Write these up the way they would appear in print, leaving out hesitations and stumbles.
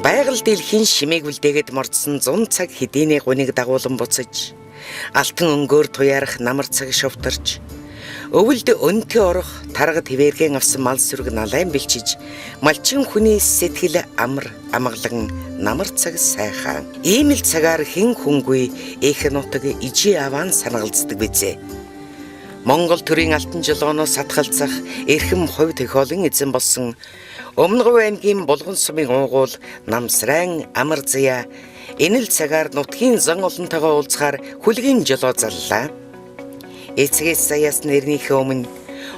Байгаль дэлхийн шимээг үлдээгээд мордсон 100 цаг хэдийний гуниг дагуулan буцаж, алтан өнгөөр туяарах намар цаг шовтарч, өвөлд өнтгий орох тарга твэргэн авсан мал сүрэг налайн бэлчиж, малчин хүний сэтгэл амар амгалан намар цаг сайхан. Ийм л цагаар хэн хүнгүй их нутаг ижи аван санагалцдаг бизээ. Монгол төрийн алтан жолооноос сатгалзах эрхэм хувь тохиолын эзэн болсон Өмнөг аймгийн Булган сумын уугуул намсран амар заяа энэ л цагаар нутгийн зан олонтойгоо уулзахаар хүлгийн жолоо заллаа. Эцгээс саяас нэрнийхээ өмнө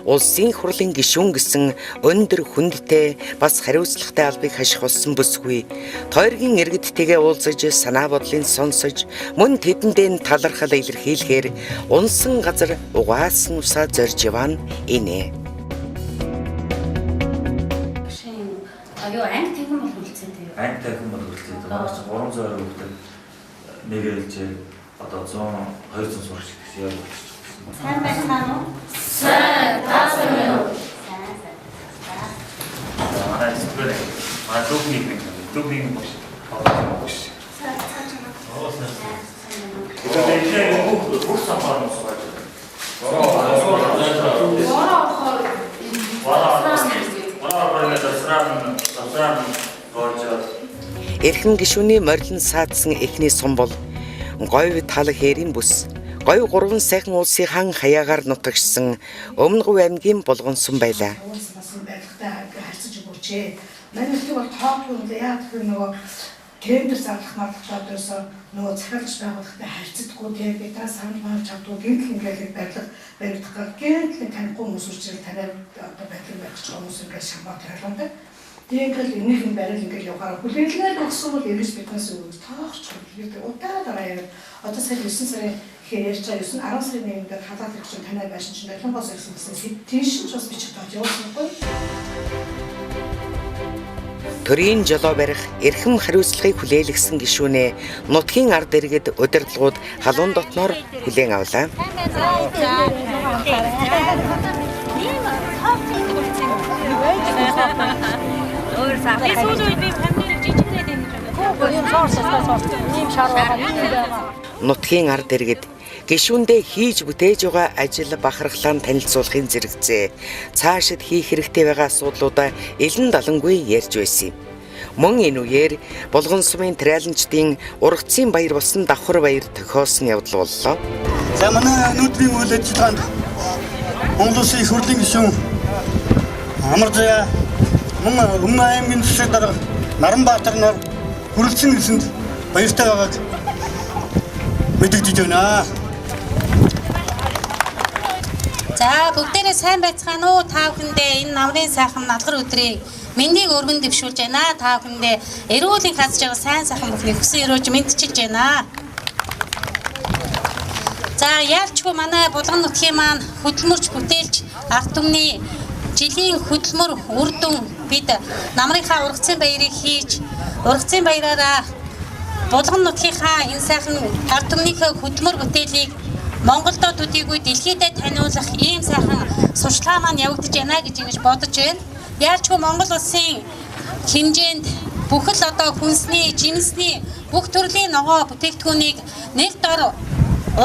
улсын хурлын гишүүн гэсэн өндөр хүндтэй бас хариуцлагатай албыг хаших болсон бүсгүй тойргийн иргэдтэйгээ уулзаж санаа бодлын сонсож мөн тэдэндээ талархал илэрхийлэхээр унсан газар угаасан усаа зорж явна инэ. Юу анги тэгэн бол үлдсэн. Анги тэгэн бол үлдсэн. Манай 300 хүүхэд нэгээлж одоо 100 200 сурагч гэсэн яг үлдсэн. Сайн байна уу? Сайн, таасан юу? Манай зүгээр манай дүүний бош. Сайн цааш. Тэгээд бүх самбар нь сууж Эрхэм гишүүний морилн саадсан эхний сум бол говь тал хээрийн бүс. Говь 3 сайхан улсын хан хаяагаар нутагшсан Өмнөг аймгийн Булган сум байлаа. Харьцаж өгөөч. Манайх бол тоог нь яг нөгөө тендер зарлах магадлалаас нөгөө захиалж байгуулахтай харьцдаггүй тийм би та санал маань чаддгүй гинт ингээд баригдах гэнт танихгүй хүмүүс учраас танай одоо байдлын барьж байгаа хүмүүс ингээд шамбат байлаа. Тэгээд энийг нь барил ингээд явахаар хүлээлгээд өгсөн бол ерөөс биднээс тоогч хүлээлгээд удаа дараа яг одоо сая 9 сарын хэрэг ярьж байгаа 10 сарын 1-нд халаат их чинь танай байшин чинь Долонгоос ирсэн гэсэн тийш ч бас бичих тоо явуулсангүй. Төрийн жолоо барих эрхэм хариуцлагыг хүлээлгэсэн гишүүнээ нутгийн ард иргэд удирдлагууд халуун дотноор хүлээн авлаа. Нутгийн ард иргэд гишүүндээ хийж бүтээж байгаа ажил бахархлаа танилцуулахын зэрэгцээ цаашид хийх хэрэгтэй байгаа асуудлуудаа элен далангүй ярьж байсан юм. Мөн энэ үеэр Булган сумын Трайланчдын ургацын баяр болсон давхар баяр тохиолсон явдал боллоо. За манай өнөөдрийн үйл ажиллагаанд Монгол Улсын их хурлын гишүүн амар заяа мөн Өмнөг аймгийн засаг дарга Наранбаатар нар хүрэлцэн гэсэнд баяртай байгааг мэдэгдэж байна. За бүгдээрээ сайн байцгаана уу? Та бүхэндээ энэ намрын сайхан налгар өдрийг мэндийг өргөн дэвшүүлж байна. Та бүхэндээ эрүүлийн хазж байгаа сайн сайхан бүхнийг хүсэн өрөөж мэдчилж байна. За яалчгүй манай Булган нутгийн маань хөдөлмөрч бүтээлч ард түмний жилийн хөдөлмөр үр дүн бид намрынхаа ургацын баярыг хийж ургацын баяраараа Булган нутгийнхаа энэ сайхан ард түмнийхээ хөдөлмөр бүтээлийг Монголдо төдийгүй дэлхийдээ таниулах ийм сайхан сурчлага маань явагдаж байна гэж ингэж бодож байна. Яалчгүй Монгол улсын хэмжээнд бүх л одоо хүнсний, жимсний бүх төрлийн ногоо бүтээгдэхүүнийг нэг дор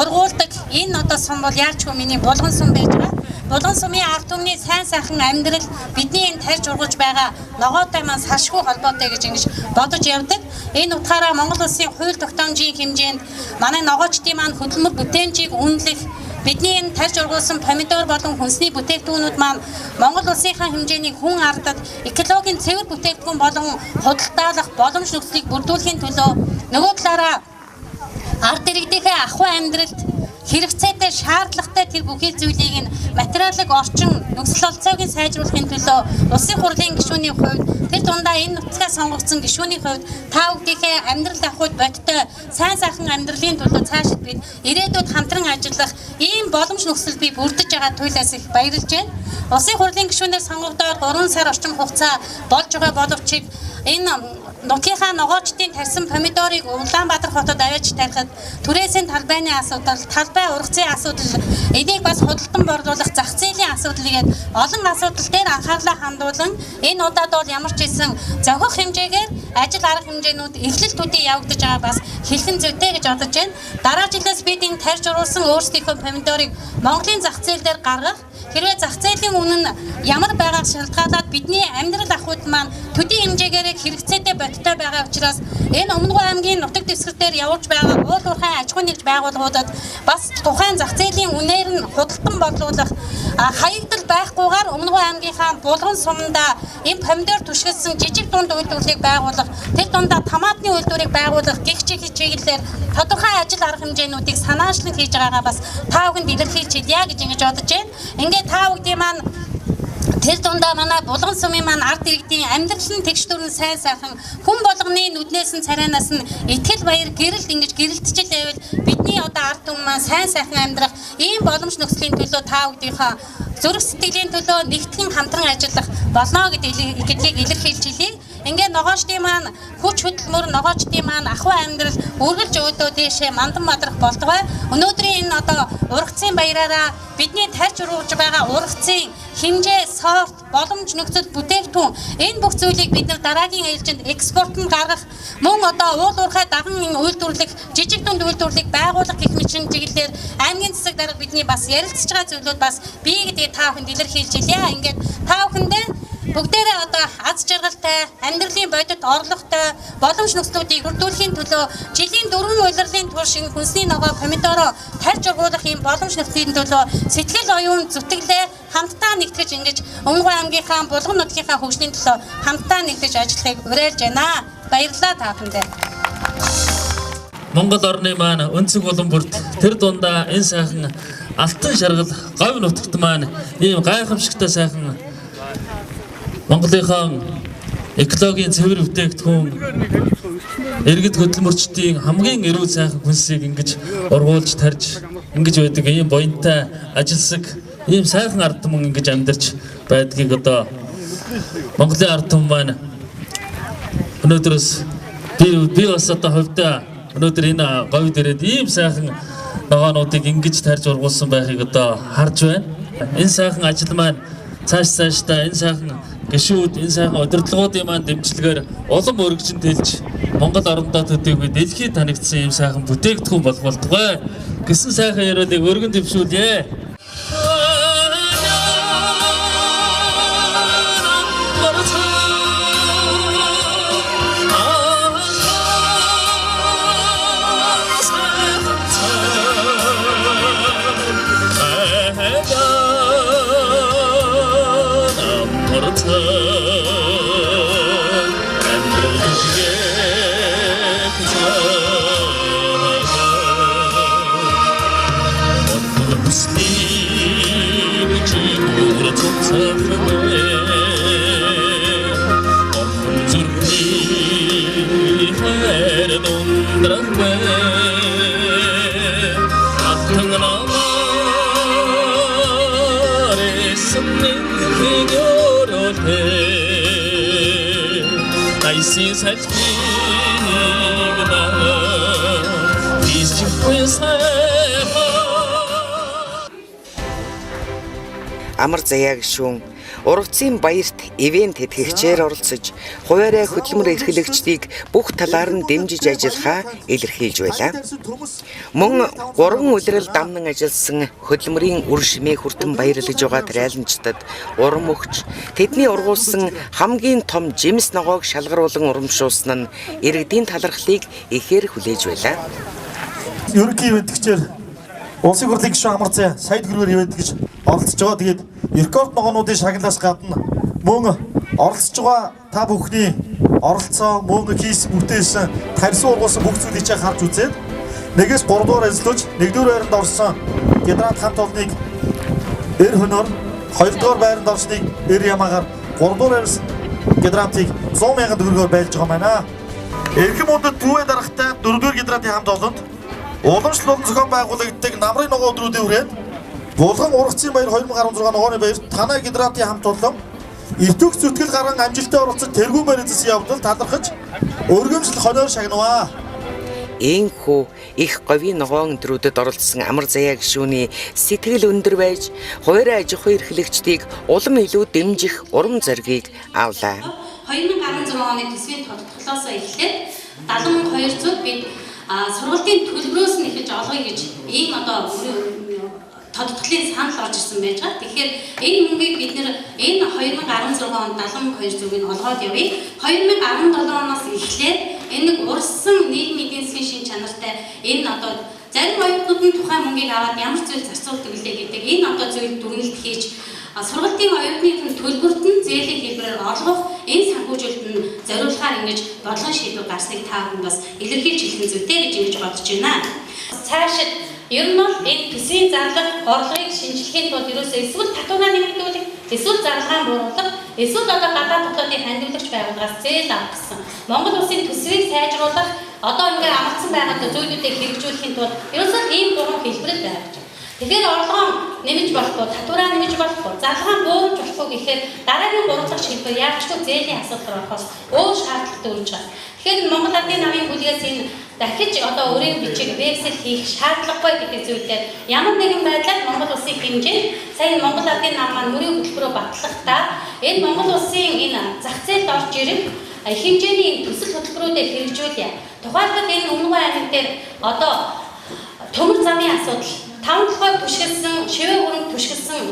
ургуулдаг энэ одоо сум бол яалчгүй миний Булган сум байж байгаа. Булган сумын ард түмний сайн сайхан амьдрал бидний энэ тарьж ургуулж байгаа ногоотой маань салшгүй холбоотой гэж ингэж бодож явдаг. Энэ утгаараа Монгол улсын хууль тогтоомжийн хэмжээнд манай ногоочдын маань хөдөлмөр бүтээмжийг үнэлэх бидний энэ тарьж ургуулсан помидор болон хүнсний бүтээгдэхүүнүүд маань Монгол улсынхаа хэмжээний хүн ардад экологийн цэвэр бүтээгдэхүүн болон худалдаалах боломж нөхцөлийг бүрдүүлэхийн төлөө нөгөө талаараа ард иргэдийнхээ ахуй амьдралд хэрэгцээтэй шаардлагатай тэр бүхий зүйлийг нь материалын орчин нөхцөл олцоог сайжруулахын төлөө улсын хурлын гишүүний хувьд тэр дундаа энэ нутгаа сонгогдсон гишүүний хувьд та бүдийнхээ амьдрал авахуйд бодтой сайн сайхан амьдралын төлөө цаашид бид ирээдүйд хамтран ажиллах ийм боломж нөхцөл бий бүрдэж байгаа туйлаас их баярлж байна. Улсын хурлын гишүүнээр сонгогдоод 3 сар орчим хугацаа болж байгаа боловч энэ нутгийнхаа ногоочдын тарьсан помидорыг Улаанбаатар хотод аваач тарихад түрээсийн талбайны асуудал, талбай ургацын асуудал, энийг бас худалдан борлуулах зах зээлийн асуудал гээд олон асуудал дээр анхаарлаа хандуулан энэ удаад бол ямар ч хэлсэн зохих хэмжээгээр ажил арга хэмжээнүүд эхлэл төдий явагдаж байгаа бас хэлхэн зүйтэй гэж бодож байна. Дараа жилээс бид энэ тарьж уруулсан өөрсдийнхөө помидорыг Монголын зах зээл дээр гаргах хэрвээ зах зээлийн үнэ нь ямар байгааг шалтгаалаад бидний амьдрал ахуйд маань төдий хэмжээгээр хэрэгцээтэй бодиттой байгаа учраас энэ Өмнөгов аймгийн нутаг дэвсгэр дээр явуулж байгаа уул уурхай аж ахуйн нэгж байгууллагуудад бас тухайн зах зээлийн үнээр нь худалдан борлуулах хаягдал байхгүйгээр Өмнөгов аймгийнхаа булган сумдаа энэ помидор түшгэлсэн жижиг дунд үйлдвэрлэлийг байгуулах, тэр дундаа томатны үйлдвэрийг байгуулах гих чиглэлээр тодорхой ажил арга хэмжээнүүдийг санаачлан хийж байгаагаа бас та бүхэнд илэрхийлж хэлье гэж ингэж бодож байна. Ингээд та бүхдийн маань тэр дундаа манай булган сумын маань ард иргэдийн амьдралын тэгш төрн сайн сайхан хүн болгоны нүднээс нь царайнаас нь итгэл баяр гэрэлт ингэж гэрэлтчил байвал бидний одоо ард түмэн маань сайн сайхан амьдрах ийм боломж нөхцөлийн төлөө та бүхдийнхаа зүрх сэтгэлийн төлөө нэгтгэн хамтран ажиллах болно гэдгийг илэрхийлж хэлье. Ингээд ногоочдын маань хүч хөдөлмөр ногоочдын маань ахуй амьдрал үргэлж өөдөө дээшээ мандан мадрах болтугай. Өнөөдрийн энэ одоо ургацын баяраараа бидний тарьж уруулж байгаа ургацын хэмжээ, сорт, боломж нөхцөл бүтээгдэхүүн энэ бүх зүйлийг бид нар дараагийн ээлжинд экспортод гаргах мөн одоо уул уурхай даган үйлдвэрлэх, жижиг дунд үйлдвэрлэлийг байгуулах гэх мэт чиглэлээр аймгийн засаг дарга бидний бас ярилцж байгаа зүйлүүд бас бий гэдгийг та бүхэнд илэрхийлж хэлье. Ингээд та бүхэндээ бүгдээрээ одоо аз жаргалтай, амьдралын бодит орлоготой боломж нөхцлүүдийг хүрдүүлэхийн төлөө жилийн 4 улирлын турш энэ хүнсний ногоо помидороо тарьж уруулах юм боломж нөхцөлийн төлөө сэтгэл оюун зүтгэлээ хамтдаа нэгтгэж ингэж Өмнөгов аймгийнхаа булган нутгийнхаа хөгжлийн төлөө хамтдаа нэгтгэж ажиллахыг уриалж байна. Баярлалаа та бүхэндээ. Монгол орны маань өнцөг улам бүрт тэр дундаа энэ сайхан алтан шаргал говь нутагт маань ийм гайхамшигтай сайхан Монголынхаа экологийн цэвэр бүтээгдэхүүн иргэд хөдөлмөрчдийн хамгийн эрүүл сайхан хүнсийг ингэж ургуулж тарьж ингэж байдаг ийм буянтай ажилсаг ийм сайхан ард түмэн ингэж амьдарч байдгийг одоо Монголын ард түмэн маань өнөөдрөөс би бас одоо хувьдаа өнөөдөр энэ говь дээрээ ийм сайхан ногоонуудыг ингэж тарьж ургуулсан байхыг одоо харж байна. Энэ сайхан ажил маань цаашдаа энэ сайхан гишүүд энэ сайхан удирдлагуудын маань дэмжлэгээр улам өргөжин тэлж Монгол орондоо төдийгүй дэлхийд танигдсан ийм сайхан бүтээгдэхүүн болох болтугай гэсэн сайхан яриадыг өргөн дэвшүүлье. Амар заяа гишүүн ургацын баярт ивент тэтгэгчээр оролцож хуваарай хөдөлмөр эрхлэгчдийг бүх талаар нь дэмжиж ажиллахаа илэрхийлж байлаа. Мөн 3 улирал дамнан ажилласан хөдөлмөрийн үр шимээ хүртэн баярлаж байгаа трайланчдад урам өгч тэдний ургуулсан хамгийн том жимс ногоог шалгаруулан урамшуулсан нь иргэдийн талархлыг ихээр хүлээж байлаа. Ерөнхий ивэнтгчээр улсын хурлын гишүүн Амар заяа сая төгрөгөөр ивэнт гэж оролцож байгаа. Тэгээд рекорд ногоонуудын шагналаас гадна мөн оролцож байгаа та бүхний оролцоо мөн хийсэн бүтээсэн тарьсан ургуулсан бүх зүйлийг харж үзээд нэгээс 3 дугаар ажиллаж 1-р байранд орсон гидрант хамт олныг эр хөнөөр 2-р байранд орсныг эр ямаагаар 3-р байрсан гидрантыг 100,000 төгрөгөөр байлж байгаа байна. Эрхэм мөндөд түүхээ дарахтай 4-р гидрантын хамт олонд уламжлал зохион байгуулагддаг намрын ногоо өдрүүдийн хүрээд Булган ургацын баяр 2016 ногооны баяр танай гидрантын хамт олон Иртүх зүтгэл гарan амжилттай оролцож тэргүүн барьцсан явдал талархаж өргөмжлөх хоноор шагнаваа. Энхүү их говийн ногоон өдрүүдэд оролцсон амар заяа гишүүний сэтгэл өндөр байж хуваарь аж ахуй эрхлэгчдийг улам илүү дэмжих урам зоригийг авлаа. 2016 оны төсвийн тодтголоос эхлээд 7200 бид сургалтын төлбөрөөс нь эхэлж олгоё гэж ийм одоо тодтголын санал орж ирсэн байж байгаа. Тэгэхээр энэ мөнгийг бид нэр энэ 2016 онд 72%-ийг олгоод явъя. 2017 оноос эхлээд энэ нэг урссан нийгмийн эдийн засгийн шин чанартай энэ одоо зарим оюутнууд нь тухайн мөнгийг аваад ямар зүйл зарцуулдаг лээ гэдэг энэ одоо зүйл дүгнэлт хийж сургалтын оюутны төлбөрт нь зээлийн хэлбэрээр олгох энэ санхүүжилт нь зориулахаар ингэж бодлогын шийдвэр гарсныг та бүхэн бас илэрхийлж хэлэх зүйтэй гэж ингэж бодож байна. Цаашид ер нь бол энэ төсвийн зарлага орлогыг шинжлэхийн тулд ерөөсөө эсвэл татвараа нэмэгдүүлэх, эсвэл зарлагаа бууруулах, эсвэл одоо гадаад дотоодын хандивлагч байгууллагаас зээл авах гэсэн Монгол улсын төсвийг сайжруулах, одоо ингээ амарсан байгаа зүйлүүдийг хэрэгжүүлэхийн тулд ерөөсөө ийм гурван хэлбэрээр байж байна. Тэгэхээр орлогоо нэмж болохгүй, татвараа нэмж болохгүй, зарлагаа бууруулж болохгүй гэхээр дараагийн гурван дахь хэлбэр яавчгүй зээлийн асуудал орохоос өөр шаардлагатай үүрэж байгаа. Тэгэхээр Монгол Ардын намын бүлгээс энэ дахиж одоо өрийн бичиг вебсайт хийх шаардлагагүй гэдэг зүйлээр ямар нэгэн байдлаар Монгол улсын хэмжээнд сая Монгол Ардын нам маань мөрийн хөтөлбөрөөр батлахдаа энэ Монгол улсын энэ зах зээлд орж ирэх хэмжээний төсөл хөтөлбөрүүдээр хэрэгжүүлье. Тухайлбал энэ Өмнөг аймаг дээр одоо төмөр замын асуудал, 5 тухай түшгэлсэн, шивээ хөрөнгө түшгэлсэн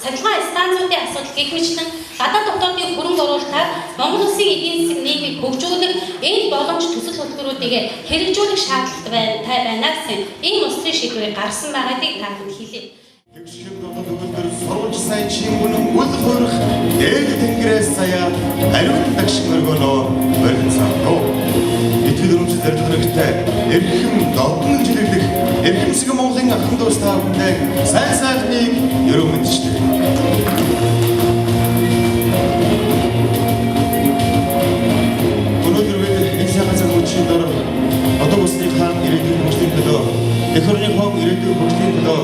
цахилгаан станцуудын асуудал гэх мэтлэн гадаад дотоодын хөрөнгө оруулалтаар Монгол улсын эдийн засгийн нийгмийг хөгжүүлэх энэ боломж төсөл хөтөлбөрүүдийг хэрэгжүүлэх шаардлагатай байна гэсэн ийм улсын шийдвэрийг гаргасан байгаадыг та бүхэнд хэлье. Тэгшим дотоод өгөлдөр сурвалж сайн чин бүнэн үл хөрөх дээд тэнгэрээс сая ариун тагшин өргөнөө өргөн сандуу. Итгэл үнэмшил зорилго хэрэгтэй эрхэм додон жилэглэх эрхэмсэг Монголын ахын дүүс та бүхэндээ сайн сайхныг ерөө мэдчихдээ. Өнөөдөр бид энэ сайхан цагийн дараа одоо бүсний хаан ирээдүйн хөгжлийн төлөө эх орны хоом ирээдүйн хөгжлийн төлөө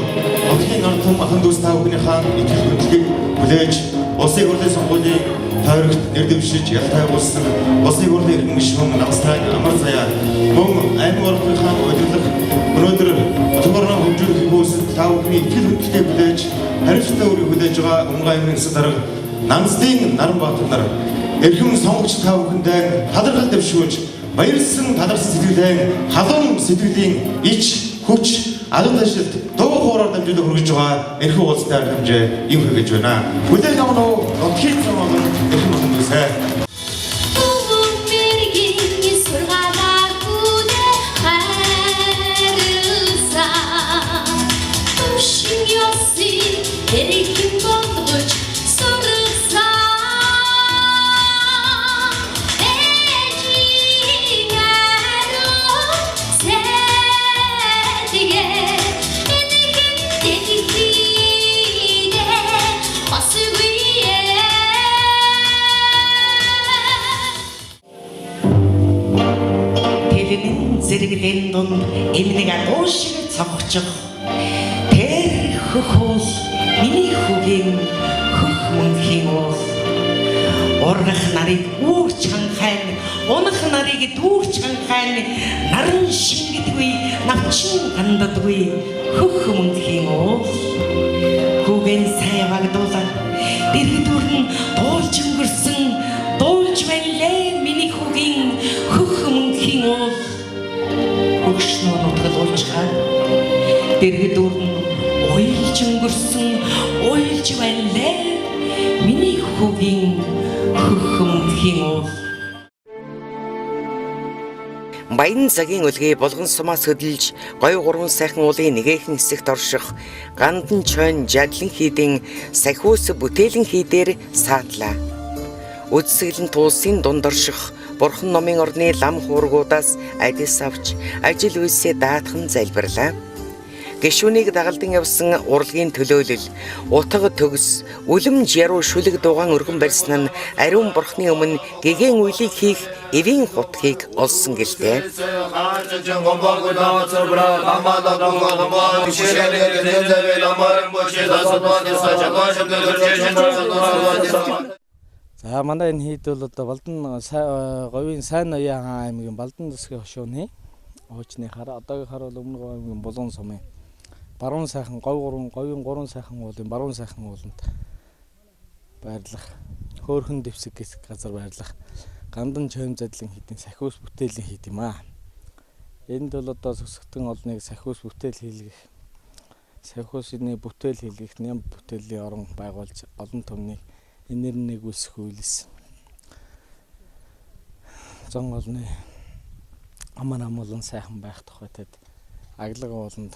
Одгийн ард том ахын дүүс та бүхний хаан итгэл хөдлөлийг хүлээж улсын хурлын сонгуулийн тойрогт нэр дэвшиж ялтай болсон улсын хурлын иргэн гишүүн Намстай амар заяа мөн аймаг орны хаан удирдах өнөөдөр Одгорно хөгжүүлэх хөөсөд та бүхний итгэл хөдлөлийг хүлээж хариуцлагатай үрийг хүлээж байгаа Өмнөг аймгийн эсрэг дарга Намстын Наранбаатар нар эрхэм сонгогч та бүхэндээ талархал дэвшүүлж баярлсан талархсан сэтгэлээр халуун сэтгэлийн ич хүч алан таашид дуу хоороор дамжуулан хүргэж байгаа эрхэм уулзтай хэмжээ юм хүргэж байна. Хүлээн авах нь Одгийн цомог эрхэм хүмүүсээ. Зэрэглэн дунд эмнэг адуу шиг цогцох тэр хөхөөл миний хүүгийн хөх мөнхийн уул ургах нарыг үүр чанхайн унах нарыг дүүр чанхайн наран шингэдгүй навчин гандадгүй хөх мөнхийн уул хүүгийн сайн вагдуулаад дэргэдүүр нь дуулж өнгөрсөн дуулж байлээ миний хүүгийн хөх мөнхийн уул өгшнөө нутгад уулчхаа дэргэдүүр нь уйлж өнгөрсөн уйлж байлээ миний хүүгийн хөх мөнхийн уул. Баян цагийн үлгээ булган сумаас хөдөлж гой гурван сайхан уулын нэгэн хэсэгт орших гандан чойн жадлан хийдийн сахиус бүтээлэн хийдээр саадлаа. Үдсэглэн туулсын дунд орших Бурхан номын орны лам хуургуудаас адис авч ажил үйлсээ даатхан залбирлаа. Гишүүнийг дагалдан явсан урлагийн төлөөлөл, утга төгс, үлэмж яруу шүлэг дугаан өргөн барьсан нь ариун бурхны өмнө гэгээн үйлийг хийх эвийн хутгийг олсон гэлтэй. За манай энэ хэд бол одоо Балдан говийн сайн ноён хаан аймгийн Балдан засгийн хошууны хуучныхаараа одоогийнхаар бол өмнө говь аймгийн Булган сумын баруун сайхан говийн 3 сайхан уулын баруун сайхан ууланд байрлах хөөрхөн дэвсэг гэх газар байрлах гандан чойм задлан хийдийн сахиус бүтээлийн хийд юм аа. Энд бол одоо сүсгтэн олныг сахиус бүтээл хийлгэх сахиусны бүтээл хийлгэх ням бүтээлийн орон байгуулж олон түмний энернийг үүсгэх үйлс. Зон олны амар амгалан сайхан байх тухайд аглаг ууланд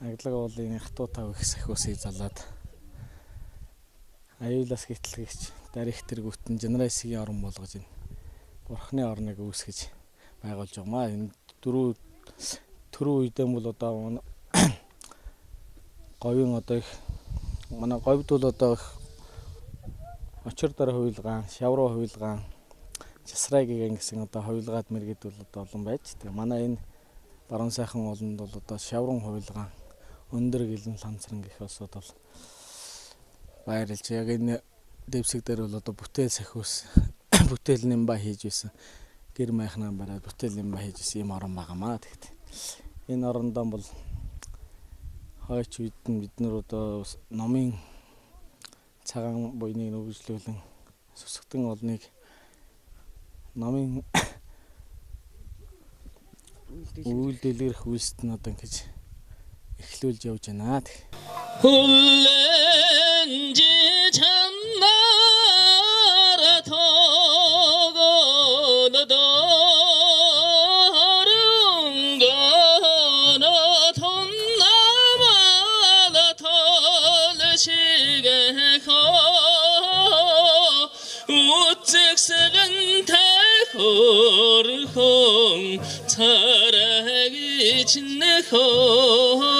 уулын хатуу тав их сахиусыг залаад аюулаас гэтлэгч дарих тэргүүтэн генерасигийн орон болгож ин бурхны орныг үүсгэж байгуулж байгаамаа. Энэ түрүү үедээ бол одоо говийн одоо их манай говьд бол одоо очир дараа хуйлгаан, шавруу хуйлгаан, часрай гэсэн одоо хуйлгаад мэргэд бол одоо олон байж. Тэгээ манай энэ баруун сайхан ууланд бол одоо шаврын хуйлгаан, өндөр гэлэн ланцран гэх осод бол байрлж яг энэ дэвсэг дээр бол одоо бүтээл сахиус бүтээл нэмба хийж байсан. Гэр майхнаа бараад бүтээл нэмба хийж байсан юм орон байгаамаа. Тэгт. Энэ орондоо бол хойч үед нь бид нар одоо номын цагаан буйныг нөхөжлүүлэн сүсгтэн олныг номын үйл дэлгэрэх үйлсэд нь одоо ингэж эхлүүлж явж байна. Хүлэнж чанараа тогонод хөрхөн царайг чиннэхөө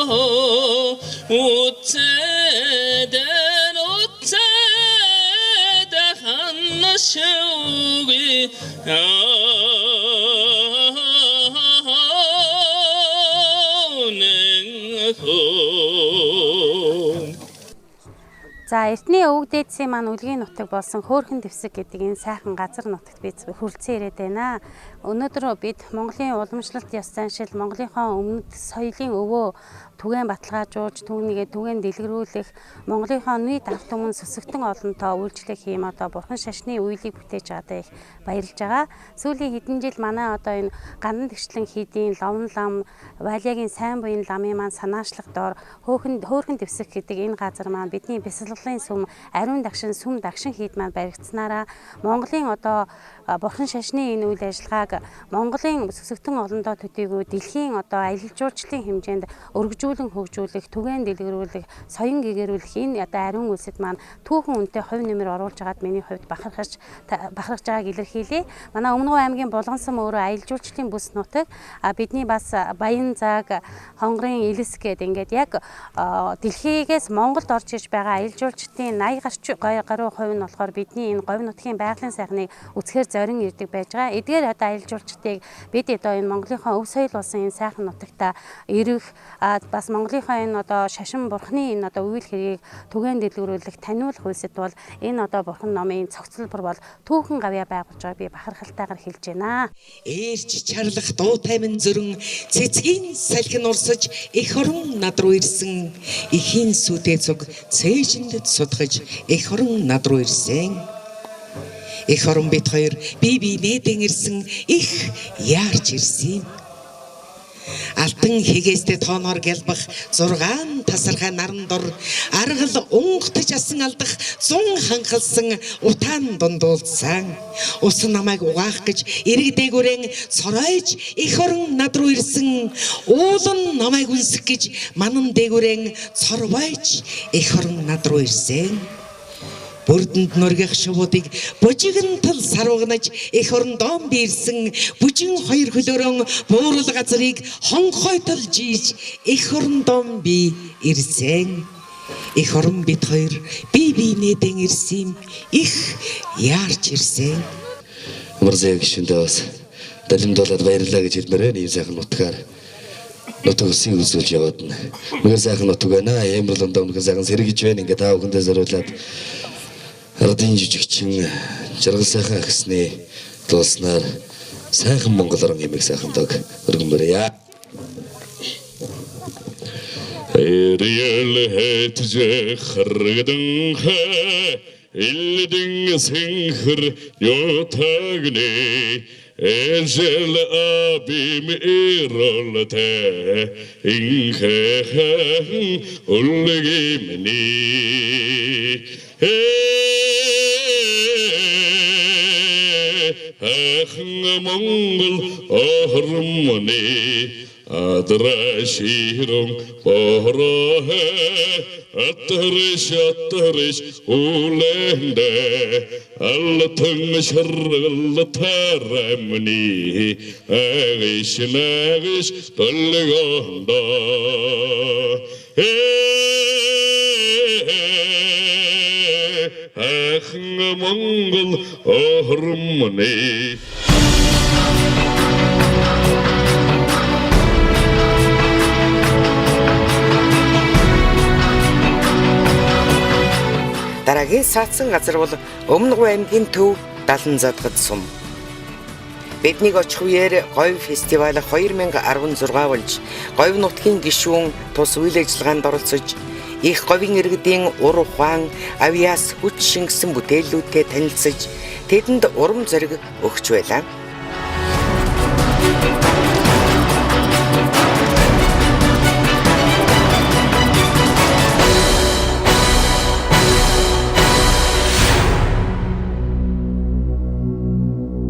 үцэдэн ханнашууги За эртний өвөг дээдсийн маань үлгийн нутаг болсон хөөрхөн дэвсэг гэдэг энэ сайхан газар нутагт бид хүрэлцэн ирээд байна. Өнөөдөр бид Монголын уламжлалт ёс заншил, Монголынхоо өмнөд соёлын өвөө түгээн баталгаажуулж, түүнийгээ түгээн дэлгэрүүлэх, Монголынхоо нийт ард түмэн сүсгтэн олонтоо үйлчлэх юм одоо бурхан шашны үйлийг бүтээж байгаадаа их баярлж байгаа. Сүүлийн хэдэн жил манай одоо энэ гандан тэгшлэн хийдийн ловн лам, Валиагийн сайн буян ламын маань санаачлах доор хөөрхөн дэвсэг гэдэг энэ газар маань бидний бясалгалын сүм, ариун дагшин сүм дагшин хийд маань баригдсанараа Монголын одоо бурхан шашны энэ үйл ажиллагааг Монголын сүсгтэн олондоо төдийгүй дэлхийн одоо аялал жуулчлалын хэмжээнд өргөжүүлэн хөгжүүлэх, түгээн дэлгэрүүлэх, соён гэгэрүүлэх энэ одоо ариун үйлсэд маань түүхэн үнэтэй хувь нэмэр оруулж байгаад миний хувьд бахархаж байгааг илэрхийлье. Манай Өмнөгов аймгийн Булган сум өөрөө аялал жуулчлалын бүс нутаг. Бидний бас Баян Зааг, Хонгорын Илэс гээд ингээд яг дэлхийгээс Монголд орж иж байгаа аялал жуулчдын 80 гаруй хувь нь болохоор бидний энэ говь нутгийн байгалийн сайхныг үзэхээр зорин ирдэг байж байгаа. Эдгээр одоо аялал жуулчдыг бид одоо энэ Монголынхоо өв соёл болсон энэ сайхан нутагта ирэх бас Монголынхоо энэ одоо шашин бурхны энэ одоо үйл хэргийг түгээн дэлгэрүүлэх, таниулах үйлсэд бол энэ одоо бурхан номын цогцлбор бол түүхэн гавья байгуулж байгаа би бахархалтайгаар хэлж байна. Ээрч чарлах дуу таймын зөрөн цэцгийн салхин урсаж эх орон над руу ирсэн. Ихийн сүдээ цуг цээжинд судгаж эх орон над руу ирсэн. Эх орон бит хоёр бие нээдэн ирсэн их яарч ирсэн. Алтан хигээстэй тооноор гялбах 6 тасархай наран дор аргал унгтж асан алдах 100 ханхалсан утаан дундуулсан. Ус намайг угаах гэж эрэг дээгүүрэн цоройж эх орон над руу ирсэн. Уулан намайг үнсэх гэж манан дээгүүрэн цорвойж эх орон над руу ирсэн. Бүрдэнд нургих шувуудыг бужигнтал сарвагнаж эх орондоо биерсэн бүжин хоёр хөлөөрөн буурал газрыг хонхойтол жийж эх орондоо би ирсэн. Эх орон бит хоёр бие биенээдэн ирсэн их яарч ирсэн. Марзэг гişүндээ бас далимдуулаад баярлаа гэж хэлмээрээ ийм сайхан нутгаар нутаг өсөй үзүүлж яваад нь. Үнэхээр сайхан нутаг байна. Ямарландаа үнэхээр сайхан сэргийж байна. Ингээ та бүхэндээ зориулаад ардын жижигчин жаргал сайхан ахсны дууснаар сайхан Монгол орон хэмээх сайхан дог өргөнбөрье. Эриэл хэтж харгадан хэ илдин сэнхэр ётагны Ejel abim irolate inhe ulgimni Mongol ohrumni adrashirong pohrohe atarish ulende allatang shargalataramni agish tolgonda Mongol ohrumni Дараагийн саацсан газар бол Өмнөгов аймгийн төв Далан задгад сум. Биднийг очих үеэр говь фестивал 2016 болж говь нутгийн гишүүн тус үйл ажиллагаанд оролцож их говийн иргэдийн ур ухаан авьяас хүч шингэсэн бүтээллүүдтэй танилцж тэдэнд урам зориг өгч байлаа.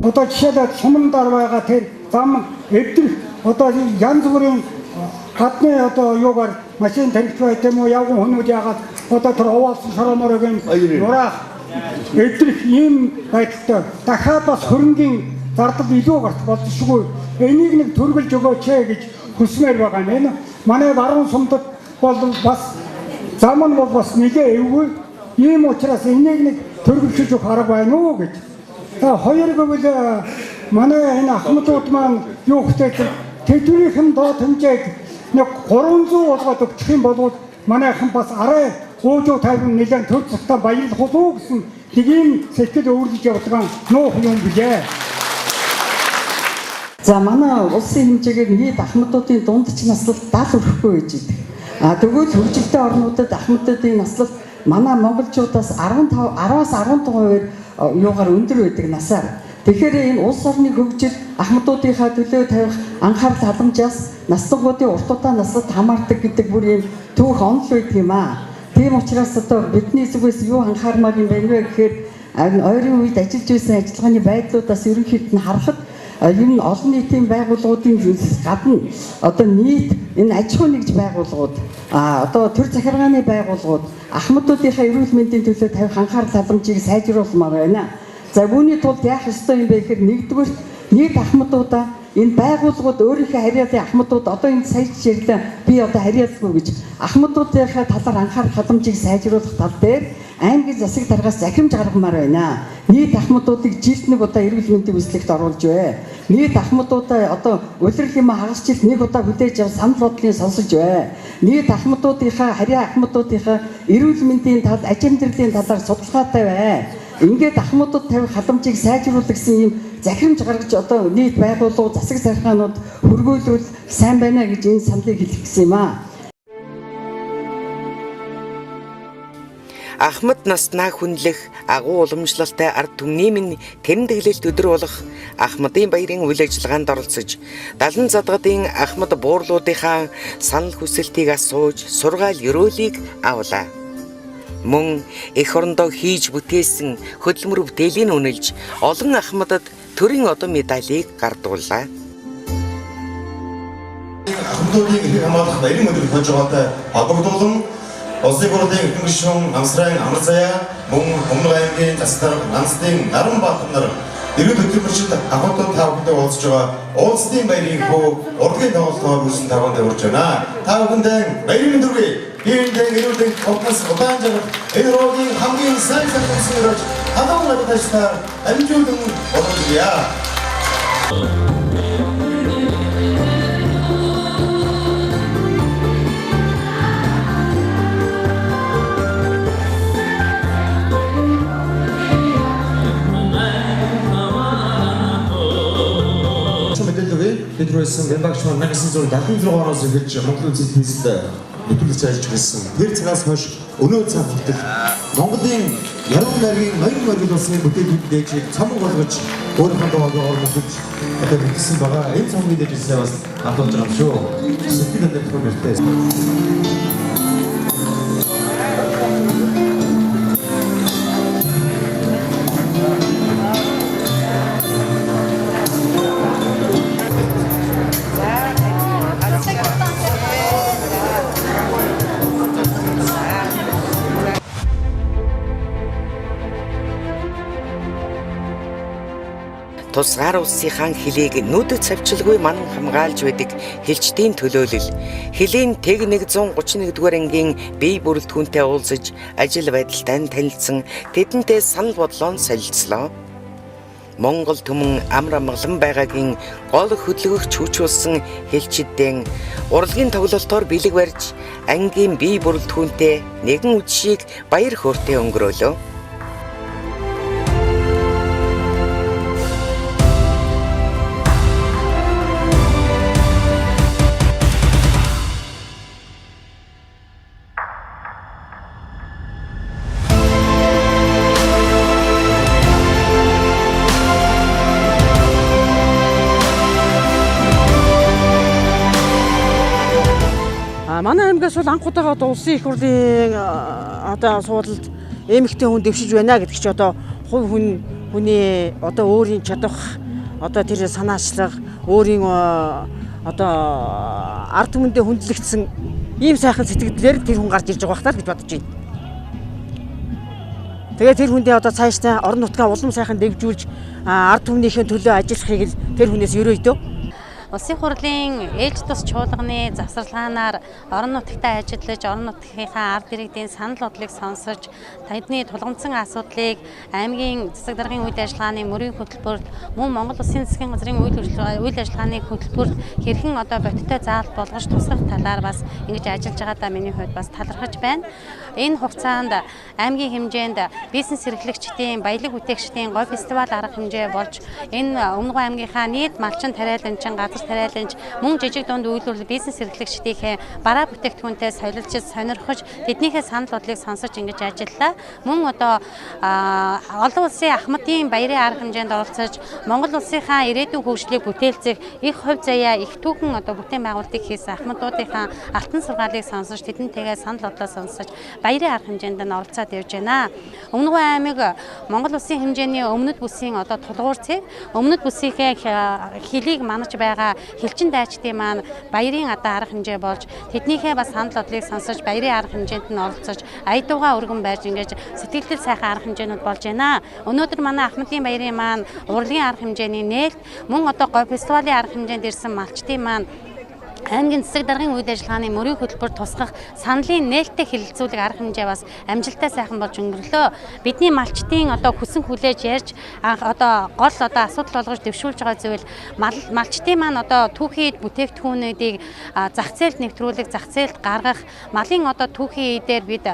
Одоо жишээлбэл сумандар байгаа тэр зам эвдэр одоо янз бүрийн гадны одоо юугаар машин тархич байт юм уу явган хүмүүс яагаад одоо тэр овоолсон шорооморог юм нураах эвдэр ийм байдалтай дахиад бас хөрөнгийн зардал илүү гарч болзошгүй энийг нэг төрүүлж өгөөч гэж хүсмээр байгаа юм. Манай баруун сумдад бол бас зам нь бол бас нэгэ эвгүй ийм учраас энийг нэг төрүүлж өгөх арга байна уу гэж. Хоёр гэвэл манай энэ ахмадууд маань юу гэхээр тэднийхэн доод хэмжээг нэг 300 болгоод өгчих юм бол манайхан бас арай өөжөө тайван нэлээд төр цогтой баярлах уу гэсэн тийм сэтгэл өөрлөж явдаг нуух юм билээ. За манай улсын хэмжээгээр нийт ахмадуудын дундч наслалт 70 хүрэхгүй байж байгаа. Тэгвэл хөгжилтэй орнуудад ахмадуудын наслалт манай монголчуудаас 10-аас 15% юугаар өндөр байдаг насаар. Тэгэхээр энэ улс орны хөгжил ахмадуудынхаа төлөө тавих анхаарал халамжаас наслангуудын уртуудаа наслалт хамаардаг гэдэг бүр юм түүх онол байдаг юм аа. Тийм учраас одоо бидний зүгээс юу анхаармаар юм бэ гэхээр ойрын үед ажиллаж байсан ажиллагааны байдлуудаас ерөнхийд нь харахад энэ олон нийтийн байгууллагуудын гадна одоо нийт энэ аж ахуй нэгж байгууллагууд одоо төр захиргааны байгууллагууд ахмадуудынхаа эрүүл мэндийн төлөө тавих анхаарал халамжийг сайжруулмаар байна. За үүний тулд яах ёстой юм бэ гэхээр нэгдүгээр нийт ахмадуудаа энэ байгууллагууд өөрийнхөө харьяалын ахмадууд одоо энэ сая жишээлбэл би одоо харьяалгүй гэж ахмадуудынхаа талаар анхаарал халамжийг сайжруулах тал дээр аймгийн засаг даргаас захимж гаргамаар байна. Нийт ахмадуудыг жилд нэг удаа эрүүл мэндийн үзлэгт оруулж бай. Нийт ахмадуудаа одоо улирал юм хагас жилд нэг удаа хүлээж авах санал бодлыг сонсож бай. Нийт ахмадуудынхаа харьяа ахмадуудынхаа эрүүл мэндийн тал, аж амьдралын талаар судалгаатай бай. Ингээд ахмадууд тавих халамжийг сайжруулах гэсэн юм захимж гаргаж одоо нийт байгууллагууд, засаг захиргаанууд хөргөөлвөл сайн байна гэж энэ саналыг хэлэх гэсэн юм аа. Ахмад наснаа хүнлэх агуу уламжлалтай ард түмний минь тэмдэглэлт өдөр болох Ахмадын баярын үйл ажиллагаанд оролцож Далан задгадын Ахмад буурлуудынхаа санал хүсэлтийг асууж сургаал ёроолыг авлаа. Мөн эх орондоо хийж бүтээсэн хөдөлмөр бүтээлийн үнэлж олон Ахмадад төрийн одон медалийг гардууллаа. Ахмадуудын хамгаалах баярын өдрийг хожигоотой холбогдуулан Улсын хурлын эрхэм гишүүн Амсрын Амар Заяа мөн Өмнөд аймгийн засаг дарга Нансдын Наранбаатар нар иргэд хөтөлбөрчид ахмадууд та бүхэндээ уулзж байгаа уулзлын баярын хөө урлагийн тоглолтоор үүсэн таванд урьж байна. Та бүхэндээ баярын мэнд хүргэе. Биеиндээ ирүүлэн компас удаан жаргал энэ руугийн хамгийн сайн санамсгэрж хадаа надад амжилтын боловсрия. Бид рүүсэн Гэнбагч маань 1976 оноос эхэлж Монголын зэт хэлсэд нэвтрүүлж ажиллаж байсан. Тэр цагаас хойш өнөө цаг хүртэл Монголын яруу найргийн ноён морил улсын бүтээлүүдийг цамг болгож өөрийнхөө дагаагаар мөхөж одоо бичсэн байгаа. Энэ цамгийн дэжсээ бас хатуулж байгаа юм шүү. Сэтгэл хөдлөх мөртэй. Тусгаар улсынхаа хөлийг нүд цавчилгүй манан хамгаалж байдаг хэлчдийн төлөөлөл хөлийн тэг 131-р ангийн бие бүрэлдэхүүнтэй уулзаж ажил байдалтай танилцсан тэдэнтэй санал бодлоо солилцлоо. Монгол түмэн амар амгалан байгаагийн гол хөдөлгөгч хүч болсон хэлчидэн урлагийн тоглолтоор бэлэг барьж ангийн бие бүрэлдэхүүнтэй нэгэн үдшийг баяр хөөртэй өнгөрөөлөө. Манай аймгаас бол анхудаага одоо улсын их хурлын одоо суулалд эмэгтэй хүн дэвшиж байна гэдэг чи одоо хувь хүний одоо өөрийн чадах одоо тэр санаачлага өөрийн одоо ард түмэндээ хүндлэгдсэн ийм сайхан сэтгэлдлээр тэр хүн гарч ирж байгаа хтаа гэж бодож байна. Тэгээ тэр хүндээ одоо цаашдаа орон нутгаа улам сайхан дэвжүүлж ард түмнийхээ төлөө ажиллахыг л тэр хүнээс ерөөдөө. Улсын хурлын ээлж тус чуулганы завсарлагаанаар орон нутагтаа ажиллаж, орон нутгийнхаа ард иргэдийн санал бодлыг сонсож, тэдний тулгамдсан асуудлыг аймгийн засаг даргын үйл ажиллагааны мөрийн хөтөлбөрт, мөн Монгол Улсын засгийн газрын үйл ажиллагааны хөтөлбөрт хэрхэн одоо бодиттой заалт болгож тусгах талаар бас ингэж ажиллаж байгаадаа миний хувьд бас талархаж байна. Энэ хугацаанд аймгийн хэмжээнд бизнес эрхлэгчдийн, баялаг бүтээгчдийн гой фестивал арга хэмжээ болж, энэ Өмнөд аймгийнхаа нийт малчин тариаланчин тариаланч мөн жижиг дунд үйлдвэрлэл бизнес эрхлэгчдийнхээ бараа бүтээгдэхүүнтэй солилцож сонирхож тэднийхээ санал бодлыг сонсож ингэж ажиллалаа. Мөн одоо олон улсын ахмадын баярын арга хэмжээнд оролцож Монгол улсынхаа ирээдүйн хөгжлийг бүтээлцэх их хувь заяа их түүхэн одоо бүтээн байгуулалтыг хийсэн ахмадуудынхаа алтан сургаалыг сонсож тэднийгээ санал бодлоо сонсож баярын арга хэмжээнд нь оролцоод явж байна. Өмнөд аймаг Монгол улсын хэмжээний өмнөд бүсийн одоо тулгуур цэг өмнөд бүсийнхээ хөлийг манаж байгаа хэлчин дайчдын маань баярын одоо арга хэмжээ болж тэднийхээ бас санал бодлыг сонсож баярын арга хэмжээнд нь оролцож айдууга өргөн байрж ингэж сэтгэлдэл сайхан арга хэмжээнүүд болж байна. Өнөөдөр манай ахмадын баярын маань урлагийн арга хэмжээний нээлт мөн одоо гой фестивалийн арга хэмжээнд ирсэн малчдын маань аймгийн засаг даргын үйл ажиллагааны мөрийн хөтөлбөр тусгах саналын нээлттэй хэлэлцүүлэг арга хэмжээ бас амжилттай сайхан болж өнгөрлөө. Бидний малчдын одоо хүсэн хүлээж ярьж одоо гол одоо асуудал болгож дэвшүүлж байгаа зүйл малчдын маань одоо түүхийд бүтээгдэхүүнүүдийг зах зээлд нэвтрүүлэх, зах зээлд гаргах, малын одоо түүхийн эдээр бид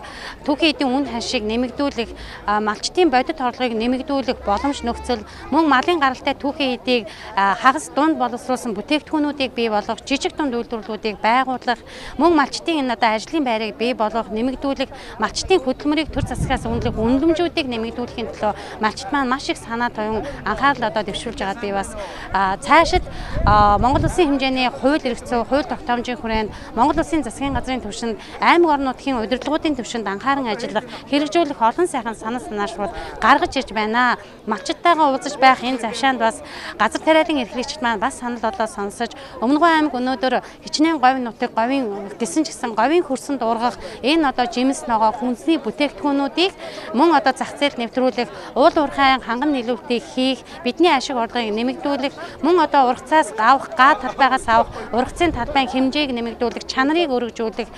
түүхийн эдийн үн ханшийг нэмэгдүүлэх, малчдын бодит орлогыг нэмэгдүүлэх боломж нөхцөл, мөн малын гаралтай түүхийн эдийг хагас дунд боловсруулсан бүтээгдэхүүнүүдийг бий болгох, жижиг дунд үйлдвэрлэлүүдийг байгуулах, мөн малчдын энэ одоо ажлын байрыг бий болгох, нэмэгдүүлэх, малчдын хөдөлмөрийг төр засгаас үнэлэх, үнэлэмжүүдийг нэмэгдүүлэхийн төлөө малчд маань маш их санаа тавин анхаарал одоо дэвшүүлж байгаад би бас цаашид Монгол Улсын хэмжээний хууль эрх зүй, хууль тогтоомжийн хүрээнд Монгол Улсын засгийн газрын түвшинд аймаг орон нутгийн удирдлагуудын түвшинд анхааран ажиллах, хэрэгжүүлэх олон сайхан санаа санаачрууд гаргаж ирж байна. Малчдтайгаа уулзаж байх энэ завшаанд бас газар тариалан эрхлэгчид маань бас санал бодлоо сонсож Өмнөд аймаг өнөөдөр хичнээн говийн нутаг, говийн гэсэн ч гэсэн говийн хөрсөн дуургах энэ одоо жимс ногоо хүнсний бүтээгдэхүүнүүдийг мөн одоо зах зээлд нэвтрүүлэх, уул уурхайн ханган нийлүүлэлтийг хийх, бидний ашиг орлогыг нэмэгдүүлэх, мөн одоо ургацаас авах, га талбайгаас авах ургацын талбайн хэмжээг нэмэгдүүлэх, чанарыг өргөжүүлэх,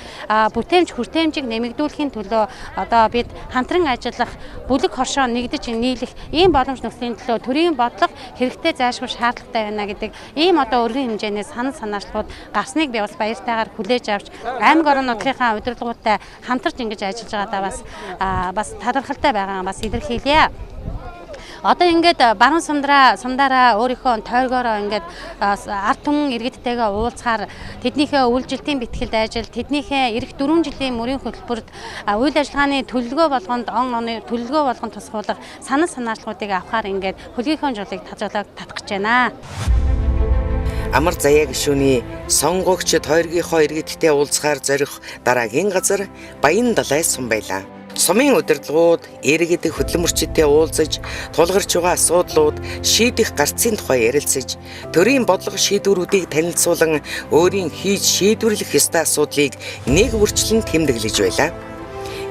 бүтээмж хүртээмжийг нэмэгдүүлэхийн төлөө одоо бид хамтран ажиллах, бүлэг хоршоо нэгдэж нийлэх ийм боломж нөхцөлийн төлөө төрийн бодлого хэрэгтэй зайлшгүй шаардлагатай байна гэдэг ийм одоо өргөн хэмжээний санал санаачлалууд гарсныг би бас баяртайгаар хүлээж авч аймаг орон нутгийнхаа удирдлагуудтай хамтарч ингэж ажиллаж байгаадаа бас талархалтай байгаа бас илэрхийлье. Одоо ингээд баруун сумдаараа өөрийнхөө тойргоороо ингээд ард түмэн иргэдтэйгээ уулзахаар тэднийхээ үйлчлэлтийн бэтгэлд ажил, тэднийхээ эх 4 жилийн мөрийн хөтөлбөрт үйл ажиллагааны төлөвлөгөө болгонд оны төлөвлөгөө болгон тусгуулах санал санаачлалуудыг авахаар ингээд хөлгийнхөө жолыг татгах гэж байна. Амар заяа гишүүний сонгогч тойргийнхоо иргэдтэй уулзахаар зорих дараагийн газар Баян далай сум байлаа. Сумын удирдлагууд иргэд хөдөлмөрчдтэй уулзаж тулгарч байгаа асуудлууд шийдэх гарцын тухай ярилцаж төрийн бодлого шийдвэрүүдийг танилцуулан өөрийн хийж шийдвэрлэх ёстой асуудлыг нэг бүрчлэн тэмдэглэж байлаа.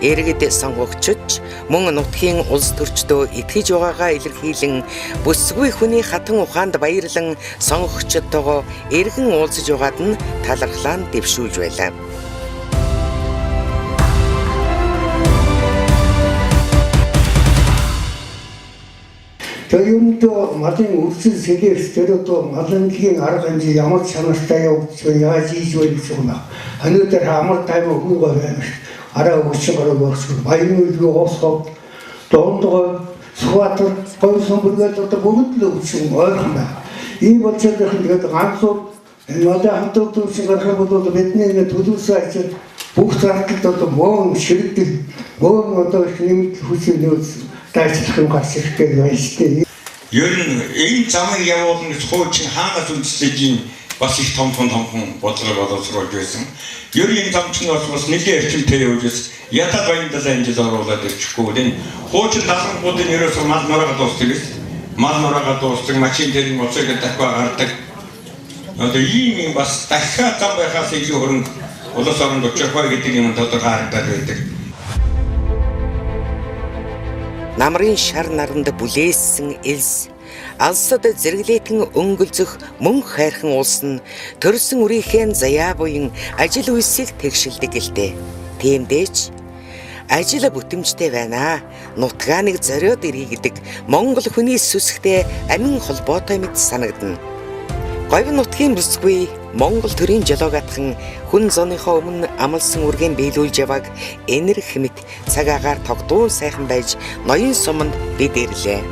Иргэд сонгогчд мөн нутгийн улс төрчдөө итгэж байгаагаа илэрхийлэн бүсгүй хүний хатан ухаанд баярлан сонгогчдтойгоо эргэн уулзаж байгаад нь талархлаа нь дэвшүүлж байлаа. Ерөнхийдөө малын үржил сэлээс тэр одоо малынгийн арга хэмжээ ямар чанартай явуулж яаж хийж вэ гэж байна. Өнөөдөр амар тайван хүн байна. Араа өгч гараа өгч баян үлгөө хоосгоо дондгоо Сүхбаатар гойсон бүргээд одоо бүгд л өгч ойлгоно. Ийм болчиход тэгээд ганцууд надад хамтд төсөв гарах бол бидний төлөвсөн ажил бүх зардалд одоо мөн ширэгдэл мөн одоо нэмэлт хүсэл нөөц дайчлах гарч ирэхтэй байна шүү дээ. Ер нь энэ замыг явуулна гэж хуучин хаанаас үндэслэж юм бас их том бодлого боловсруулж байсан. Ер нь энэ зам чинь бас нэлийн эрчимтэй явуулж ятад Баян далай энэ жил оруулаад ирчихгүй. Энэ хуучин далангуудын ерөөсөө мал нураагаа дуусдаг гэсэн. Мал нураагаа дуусдаг, машин тэрийн моцыг дахиад гардаг. Одоо ийм бас дахиад зам байхаас илүү хөрөнгө улс оронд учрах гэдэг юм тодорхой харагдаад байдаг. Намрын шар наранд бүлээссэн элс алсад зэрэглэйтэн өнгөлзөх мөн хайрхан улс нь төрсөн үрийнхээ заяа буян ажил үйлсийг тэгшилдэг гэлтэй. Тиймдээч ажил бүтэмжтэй байна. Нутгаа нэг зориод ирье гэдэг Монгол хүний сүсгтэй амин холбоотой мэт санагдана. Говийн нутгийн бүсгүй Монгол төрийн жолоогатхан хүн зооныхоо өмнө амлсан үргэн биелүүлж яваг энерх мэт цаг агаар тогтуун сайхан байж ноён суманд бид ирлээ.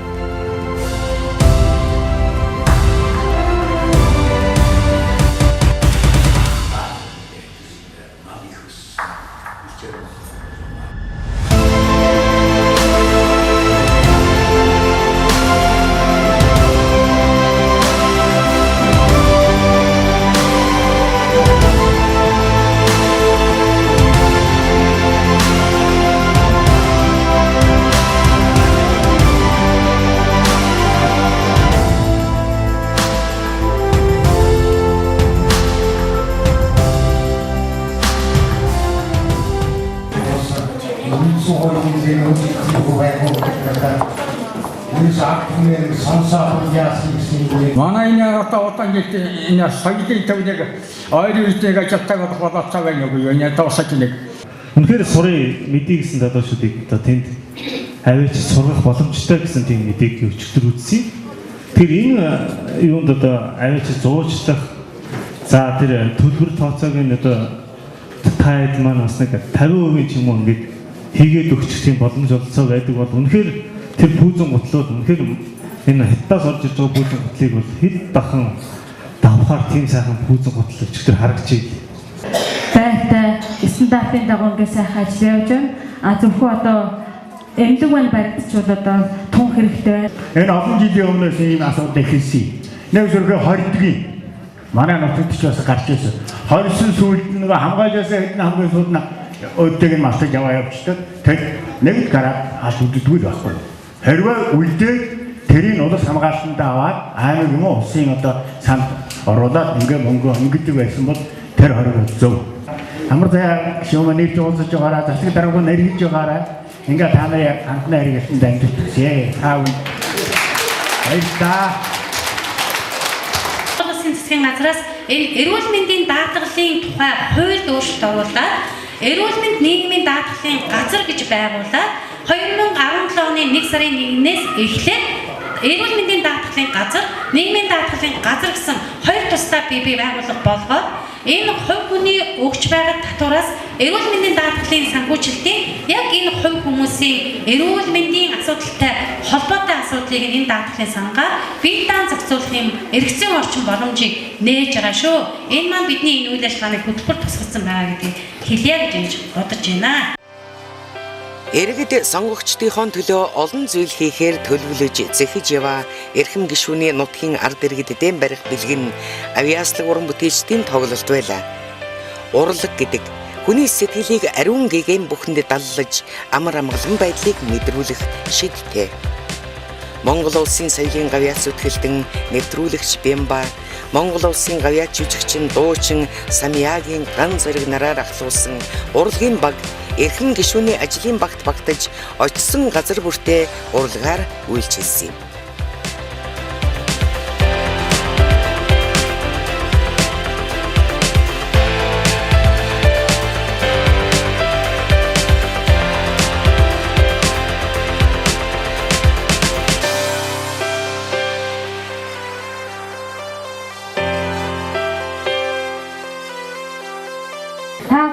Манай энэ одоо ингээд энэ соёлын төвнийг ойрын үедээ ажилтаагаад болоцоо байна уу энэ тоосож нэг. Үнэхээр сурын мэдээ гэсэн дадуушуудыг одоо тэнд аваач сургах боломжтой гэсэн тийм мэдээг өчтөр үзсэн. Тэр энэ юунд одоо аваач зуурчлах за тэр төлбөр тооцоог нь одоо таад маань бас нэг 50% ч юм уу ингээд хийгээд өгчих тийм боломж олцоо байдаг бол үнэхээр тэр пүүзэн готлоод үнэхээр энэ хятадаас орж иж байгаа пүүзэн готлыг бол хэд дахин давхаар тийм сайхан пүүзэн готл өчтөр харагдчихъя. Байтай стандартын дагуу ингээд сайхан ажил явж байна. А зөвхөн одоо эмнэлэг байна баригдчихвол одоо тун хэрэгтэй байна. Энэ олон жилийн өмнөөс ийм асуудал ихэлсэн. Нэг зөргөө хордгийн манай нутагт ч бас гарч ирсэн. Хорсон сүүлд нэг хамгаалаасаа хэдэн хамгийн сүүлд нь өддөг нь мастаж яваа явчихдаг. Тэр нэг гараад хас үддэггүй байхгүй. Хэрвээ үлдээд тэрийг улс хамгаалтанд аваад аймаг юм уу улсын одоо санд оруулаад ингээ мөнгө өнгөдөг байсан бол тэр хориг зөв. Амар заяа гişүүн нэрж уулзаж байгаараа засаг дараагүй нэргэж байгаараа ингээ та нарын анхны хэрэг хэлтэнд амжилт хүсье. Аав. Баярлалаа. Засгийн газраас энэ эрүүл мэндийн даатгалын тухай хуульд өөрчлөлт оруулаад эрүүл мэнд нийгмийн даатгалын газар гэж байгуулаад 2017 оны 1 сарын 1-ээс эхлээд эрүүл мэндийн даатгалын газар, нийгмийн даатгалын газар гэсэн хоёр тусдаа бий байгуулах болгоод энэ хувь хүний өгч байгаа татвараас эрүүл мэндийн даатгалын санхүүжилтийн яг энэ хувь хүмүүсийн эрүүл мэндийн асуудалтай холбоотой асуудлыг энэ даатгалын сангаар бие даан зохицуулах юм эргэцэн орчин боломжийг нээж байгаа шүү. Энэ маань бидний энэ үйл ажиллагааны хөтөлбөр тусгацсан байгаа гэдгийг хэлье гэж бодож байна. Иргэд сонгогчдын төлөө олон зүйл хийхээр төлөвлөж зэхэж яваа эрхэм гишүүний нутгийн ард иргэд дэм барих бэлгэн авьяаслаг уран бүтээлчдийн тоглолт байлаа. Урлаг гэдэг хүний сэтгэлийг ариун гэгээн бүхэнд даллаж амар амгалан байдлыг мэдрүүлэх шидтэй. Монгол улсын соёлын гавьяас үтгэлтэн нэвтрүүлэгч Бямба, Монгол улсын гавьяач жүжигчин дуучин Самьягийн ган зэрэг нараар ахлуулсан урлагийн баг эрхэм гишүүний ажлын багт багтаж очсон газар бүртээ урлагаар үйлчилсэн юм.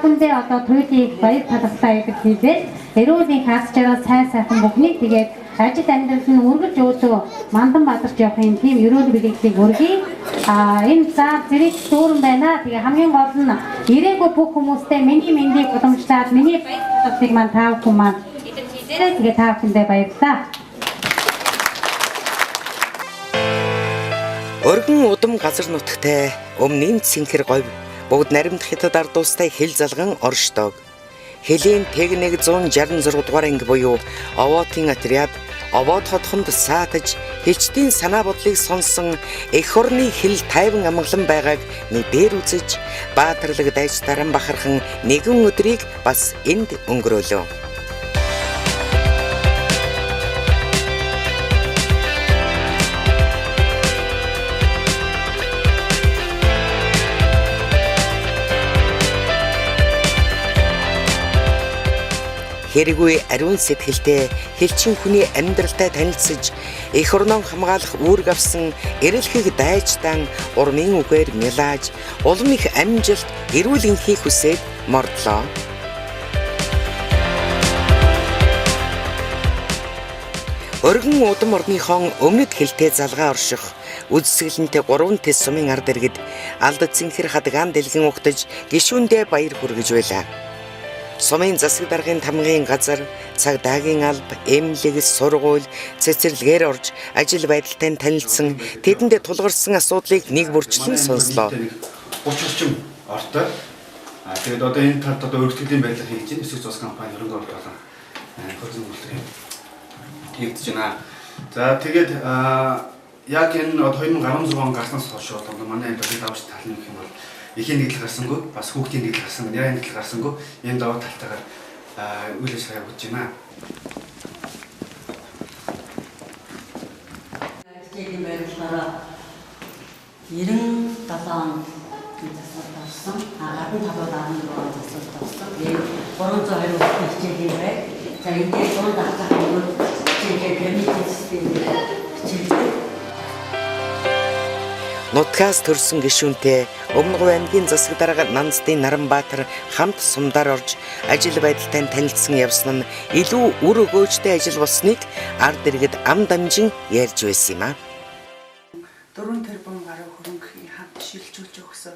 Хүндээ одоо туйлыг баяр талархлаа гэж хэлээд эрүүлийн хагас жаргал сайхан бүхнийг тэгээд ажил амьдрал нь үргэлж өөдөө мандан бадарч явахын тийм ерөөл билеглийг өргөе. Энэ заа зэрэг дүүрэн байна. Тэгээ хамгийн гол нь ирээгүй бүх хүмүүстээ миний мэндийг уламжлаад миний баяр талархлыг маань таав хүн маань хэлээрэй. Тэгээ таав хүндээ баярлалаа. Өргөн удам газар нутагтай өмнөд синхэр говь бүгд наримт хятад ард улстай хил залган оршдог. Хэлийн техник 166 дугаар анги буюу овоотын отряд овоод хотхонд саатаж хилчдийн санаа бодлыг сонсон эх орны хил тайван амгалан байгааг нүдээр үзэж баатарлаг дайч таран бахархан нэгэн өдрийг бас энд өнгөрөөлөө. Хэрэггүй ариун сэтгэлтэй хэлчин хүний амьдралтай танилцж эх орноо хамгаалах үүрэг авсан эрэлхэг дайчдан урмын үгээр мялааж улам их амжилт эрүүл энхийг хүсээд мордлоо. Өргөн удам орныхон өмнөд хилтэй залгаа орших үдсгэлэнтэй 3 тэс сумын ард иргэд алдад цэнхэр хадгаан дэлгэн угтаж гишүүндээ баяр хүргэж байлаа. Сумын засаг даргын тамгын газар, цагдаагийн алба, эмнэлэг, сургууль, цэцэрлэгээр орж ажил байдалтай танилцсан, тэдэнд тулгарсан асуудлыг нэг бүрчлэн сонслоо. 30 ортой. Тэгээд одоо энэ талд одоо өргөтгөлийн байдлаар хийж байна. Эсвэл цус компани хөрөнгө оруулалт болон хөрөнгө үйлчлэг хийгдэж байна. За тэгээд яг энэ 2016 он гарснаас хойш бол манай энэ давж тал нь гэх юм бол эхийн нэгдэл гарсангүй, бас хүүхдийн нэгдэл гарсан, нэрийн нэгдэл гарсангүй энэ даваа талтайгаар үйл ажиллагаа явуулж байна. Ажлын байдлаараа 97 онд засвар тавсан, гадны талууд 14 онд засвар тавсан. Тэгээд 320 хүүхдийн хичээлийн бай. За энэ дунд ахлах юм хичээлээ гэмтэлсэн хичээлээ. Нутгаас төрсөн гишүүнтэй Өмнөг аймгийн засаг дарга Нанздын Наранбаатар хамт сумдаар орж ажил байдалтай танилцсан явсан нь илүү үр өгөөжтэй ажил болсныг ард иргэд ам дамжин ярьж байсан юм а. 4 тэрбум гаруй хөрөнгөний хамт шилжүүлж өгсөн.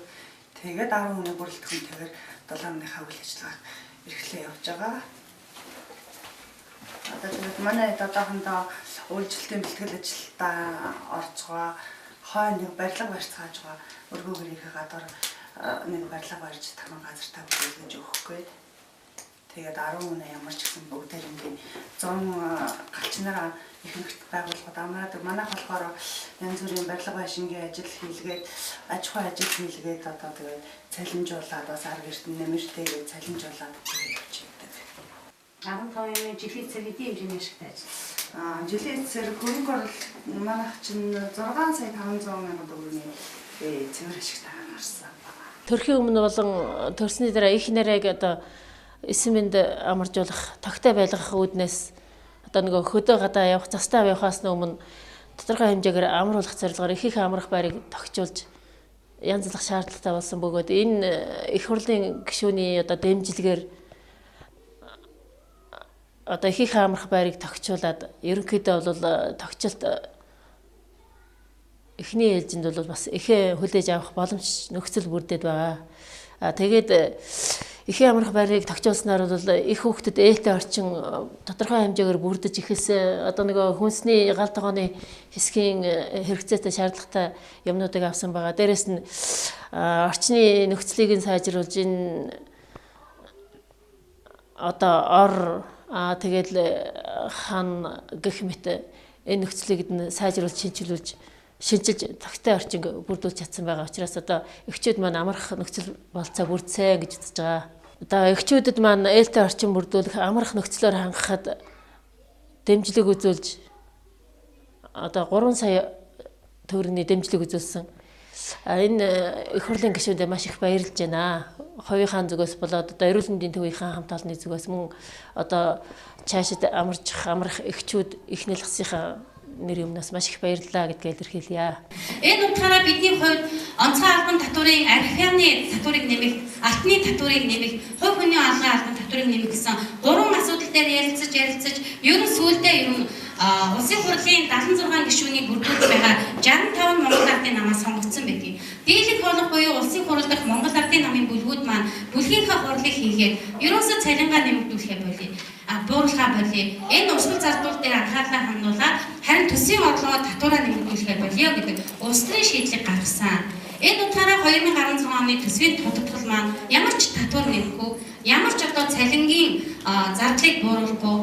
Тэгээд 10 хүний бүрэлдэхүүнтэйгээр 7 оныхаа үйл ажиллагаа эрхлээ явж байгаа. Одоо тэгээд манай одоохондоо үйлчлэлтийн бэлтгэл ажилдаа орцгоо хойно барилга барьцгааж байгаа өргөөгийнхээ гадар нэг барилга барьж таман газартаа бүлгэж өгөхгүй. Тэгээд 10 хүн ямар ч гэсэн бүгдээрээ 100 галчнараа ихэнх байгууллагууд амраад манайх болохоор янз бүрийн барилга байшингийн ажил хийлгээд аж ахуй ажил хийлгээд одоо тэгээд цалинжуулаад бас арга эрдэнэ нэмэртэйгээ цалинжуулаад явж байдаг. 15 жилийн цэг эдийн хэмжээний ашигтай ажилласан. Жилийн цэг хөрөнгө оруулалт манайх чинь 6 сая 500 мянган төгрөгийн цэвэр ашигтай гарсан. Төрхийн өмнө болон төрсний дараа их нарыг одоо эсэмэнд амаржуулах, тогтой байлгах үүднээс одоо нөгөө хөдөө гадаа явах, застав явахаас өмнө тодорхой хэмжээгээр амруулах зорилгоор их амрах байрыг тогтжуулж янзлах шаардлагатай болсон бөгөөд энэ их хурлын гишүүний одоо дэмжлэгээр одоо их амрах байрыг тогтжуулаад ерөнхийдөө бол тогтчлт эхний ээлжинд бол бас их хүлээж авах боломж нөхцөл бүрдээд байгаа. Тэгээд их амрах байрыг тогтоолсноор бол их хүүхдэд ээлтэй орчин тодорхой хэмжээгээр бүрдэж ихэлсэн одоо нөгөө хүнсний гал тогооны хэсгийн хэрэгцээтэй шаардлагатай юмнуудыг авсан байгаа. Дээрээс нь орчны нөхцөлийг сайжруулж энэ одоо ор тэгэл хан гэх мэт энэ нөхцөлийг нь сайжруулж шинжилж тогтой орчинг бүрдүүлж чадсан байгаа учраас одоо эхчүүд маань амрах нөхцөл болцоо бүрдсэн гэж үзэж байгаа. Одоо эхчүүдэд маань ээлтэй орчин бүрдүүлэх амрах нөхцлөөр хангахад дэмжлэг үзүүлж одоо 3 сая төгрөгийн дэмжлэг үзүүлсэн. Энэ их хурлын гишүүдэд маш их баярлж байна. Хувийнхаа зүгээс болоод одоо эрүүл мэндийн төвийнхаа хамт олонны зүгээс мөн одоо цаашид амрах эхчүүд их нэлгсийнхаа нэр юмнаас маш их баярлалаа гэдгээ илэрхийлье. Энэ утгаараа бидний хувьд онцгой албан татварын архивны татварыг нэмэх, алтны татварыг нэмэх, хувь хүний алган албан татварыг нэмэх гэсэн 3 асуудал дээр ярилцаж ерөн сүүлдээ улсын хурлын 76 гишүүнийг бүрдүүлж байгаа 65 Монгол Ардын намаас сонгогдсон байдаг. Дийлэх болох буюу улсын хурал дахь Монгол Ардын намын бүлгүүд маань бүлгийнхаа хурлыг хийгээд ерөөсөө цалингаа нэмэгдүүлэхэ болъё. Бууруулахаа болъё. Энэ урсгал зардал дээр анхаарлаа хандуулаад харин төсвийн орлогоо татвараа нэмэгдүүлэхэ болъё гэдэг улс төрийн шийдлийг гаргасан. Энэ утгаараа 2016 оны төсвийн тодтогдол маань ямар ч татвар нэмэхгүй, ямар ч одоо цалингийн зардлыг бууруулахгүй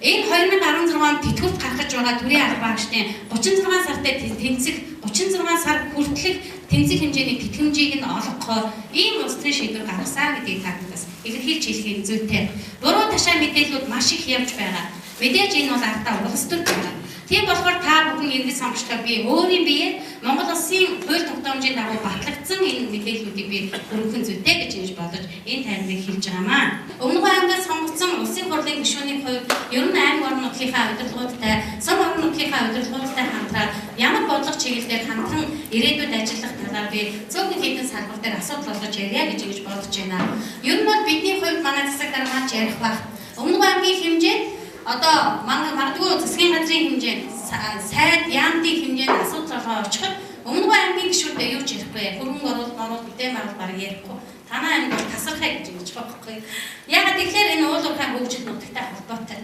энэ 2016 онд тэтгэврт гаргаж байгаа төрийн албан агштын 36 сартай тэнцэх 36 сар хүртэлх тэнцэх хэмжээний тэтгэмжийг нь олгохоор ийм улс төрийн шийдвэр гаргасан гэдгийг таадаас илэрхийлж хэлэх зүйтэй. Буруу ташаа мэдээлэлүүд маш их явж байгаа. Мэдээж энэ бол ардаа улс төр байгаа. Тийм болохоор та бүхэн иргэд сонгогчдоо би өөрийн биеэр Монгол Улсын хууль тогтоомжийн дагуу батлагдсан энэ мэдээллүүдийг би өргөхөн зүйтэй гэж ингэж бодож энэ тайлбарыг хэлж байгаамаа. Өмнөд аймагаас сонгогдсон улсын хурлын гишүүний хувьд ер нь аймаг орон нутгийнхаа удирдлагуудтай, сум орон нутгийнхаа удирдлагуудтай хамтраад ямар бодлого чиглэлээр хамтран ирээдүйд ажиллах талаар би цөөхөн хэдэн салбар дээр асуудал болгож ярья гэж ингэж бодож байна. Ер нь бол бидний хувьд манай засаг даргаач ярих баг. Өмнөд аймгийн хэмжээнд одоо магадгүй засгийн газрын хэмжээнд сайд яамдын хэмжээнд асуудал очиход Өмнөд аймгийн гишүүдэд юу ч ярихгүй. Хөрөнгө оруулалт бүтээн байгуулалт баг ярихгүй. Танай аймаг бол тасархай гэж ингэж байхгүй. Яагаад тэгэхээр энэ уул уурхай хөгжил нутагтай холбоотой.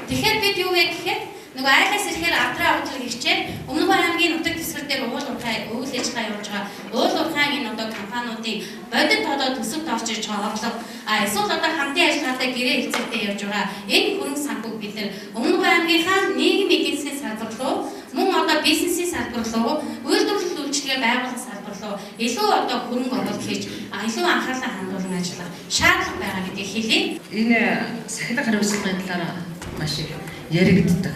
Тэгэхээр бид юу вэ гэхээр нөгөө айлаас ирэхээр авдраа уудлыг хичээд Өмнөд аймгийн нутаг дэсгэр дээр уул уурхай үйл ажиллагаа явуулж байгаа. Уул уурхайн энэ одоо компаниудын бодит одоо төсөвт орж иж байгаа орлого эсвэл одоо хамтын ажиллагаатай гэрээ хэлцээтэй явж байгаа энэ хөрөнгө санхүүг бид нэр Өмнөд аймгийнхаа нийгмийн эдийн засгийн салбар руу мөн одоо бизнесийн салбар руу үйлдвэрлэл үйлчилгээ байгуулах салбар руу илүү одоо хөрөнгө оруулалт хийж илүү анхаарлаа хандуулан ажиллах шаардлага байгаа гэдгийг хэлье. Энэ сахилга хариуцлагын талаар маш их яригддаг.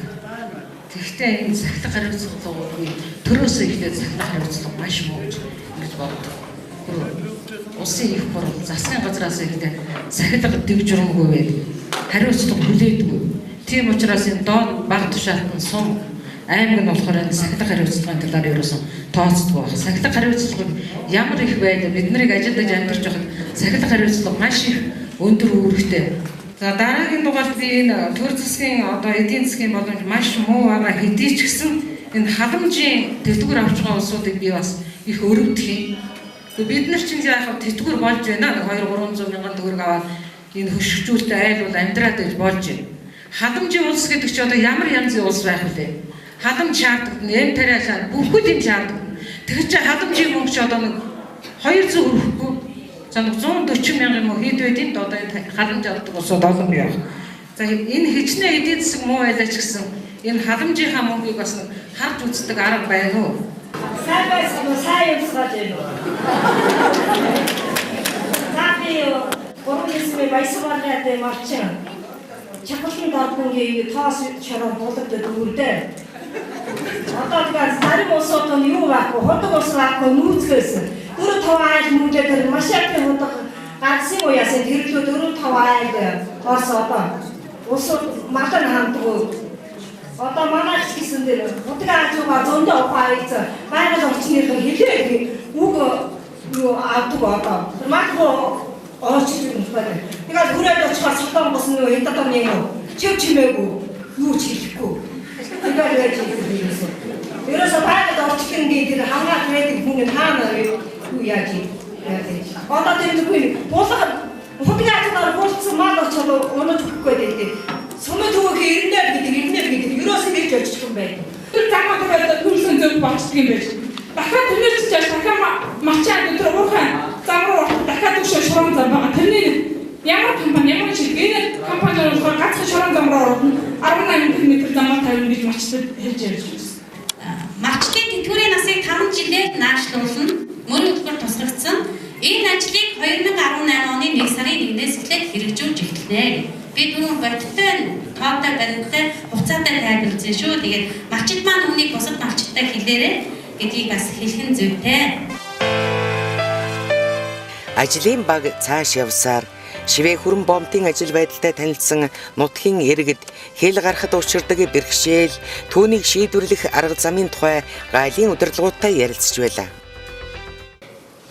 Тэгэхдээ энэ сахилга хариуцлагын төрөөсөө ихлээр сахилга хариуцлага маш муу гэж боддог. Улсын их хурл засгийн газраас ихлээр сахилга дэг журмгүй байд. Хариуцлага хүлээдгүй. Тийм учраас энэ доод баг тушаалтан сум аймаг нь болохоор энэ сахилга хариуцлагын талаар ерөөсөн тооцдог байна. Сахилга хариуцлага ямар их байд бид нарыг ажиллаж амьдарч байхад сахилга хариуцлага маш их өндөр үүрэгтэй. За дараагийн дугаард би энэ төр засгийн одоо эдийн засгийн боломж маш муу байгаа хэдий ч гэсэн энэ халамжийн тэтгэвэр авч байгаа улсуудыг би бас их өрөвдөх юм. Бид нар чинь яах вэ? Тэтгэвэр болж байна. 200-300 мянган төгрөг аваад энэ хөшгчүүлтэй айл бол амьдраад гэж болж байна. Халамжийн улс гэдэг чинь одоо ямар янзын улс байх вэ? Халамж шаарддаг, эм тариалаа бүгд юм шаарддаг. Тэгэхээр чи халамжийн мөнгө ч одоо 200 хүрэхгүй. За 140 мянган мөнгө хэд байдیں۔ Одоо энэ халамж авдаг улсууд олон бий байна. За энэ хичнээн эдийн засаг муу байлаач гэсэн энэ халамжийнхаа мөнгийг бас харж үздэг арга байна уу? Сайн байсан уу? Сайн юмсгаж байна уу? Заби гурван хэсмээ баясгалтай марчин. Чахлын дарбунгийн тоос чараа болгоод дүүрдээ. Одоо тэгээд зарим усууд нь юу байхгүй, ходог ус байхгүй нүүцгээс 4-5 айл нүүдэд маш их ходог гарсан уу яасан тэрлүү 4-5 айл орс одоо усууд матан хамтгүй. Одоо манай хэсгсэн дээр ходог аажуугаар зөндөө ухаайц байгаль орчныг хэлээ үг юу авдаг одоо. Макро очиж юм байна. Тэгээд хүрээд очихоор сатан бос нөө хятад нэг чив чимээгүй юу ч хэлэхгүй. Тэгээд яаж хийсэн. Ерөөсөө байгаль орчны дээр хамгаалт байдаг хүн хаана юу яаж юм. Одоо тэр үгүй буулга ходог аажуугаар буулцсан мал очоод өнөж өгөхгүй байдаг. Сумын төвөг ирнэ гэдэг ерөөсөө ирж очих юм байна. Тэр цагаан дээр төрсөн зөв болчихдог юм байж. Дахиад түнэрч чаш дахиад мачаад өдөр уурхай замруу дахиад түшээ шорон зам байгаа. Тэрний ямар компани ямар чигээр компаниор гацх шорон зам руу орно. 18 км замаар тавина гэж мачтад хэлж ярьж байна. Мачтын тэтгэврийн насыг 5 жилээр наашлуулна. Мөрөн хөтөлбөр тусгагдсан. Энэ ажлыг 2018 оны 1 сарын 1-ээс эхлээд хэрэгжүүлж эхэлнэ. Би түрүүн бодиттой тоотой баримттай хугацаатай тайлбарласан шүү. Тэгээд мачид маань хүнийг бусад мачидтай хэлээрэй гэдгийг бас хэлэх нь зүйтэй. Ажлын баг цааш явсаар шивээ хүрэн бомтын ажил байдалтай танилцсан нутгийн иргэд хэл гарахад учирдаг бэрхшээл түүнийг шийдвэрлэх арга замын тухай гайлын удирдлагуудтай ярилцж байлаа.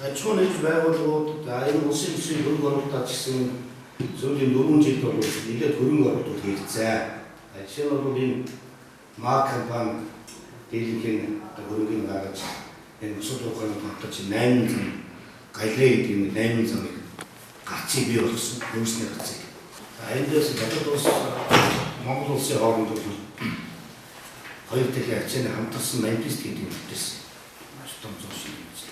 Ачуун ээж байгууллагууд энэ улсын төсвийн хөрөнгө оруулалтад гэсэн сүүлийн 4 жилд бол нэлээд хөрөнгө оруулалт хийгдсэн. Жишээ нь бол энэ мак компани дийлэнхийн хөрөнгөний гаргаж энэ бусад ухааны хамтарч 8 галерей гэдэг юм 8 замыг гарцыг бий болгосон нөөцний гарцыг. Эндээс гадаад улс Монгол улсын хооронд бол хоёр дахин ачааны хамтарсан манифест гэдэг юм бүтээсэн. Маш том зуршил хийсэн.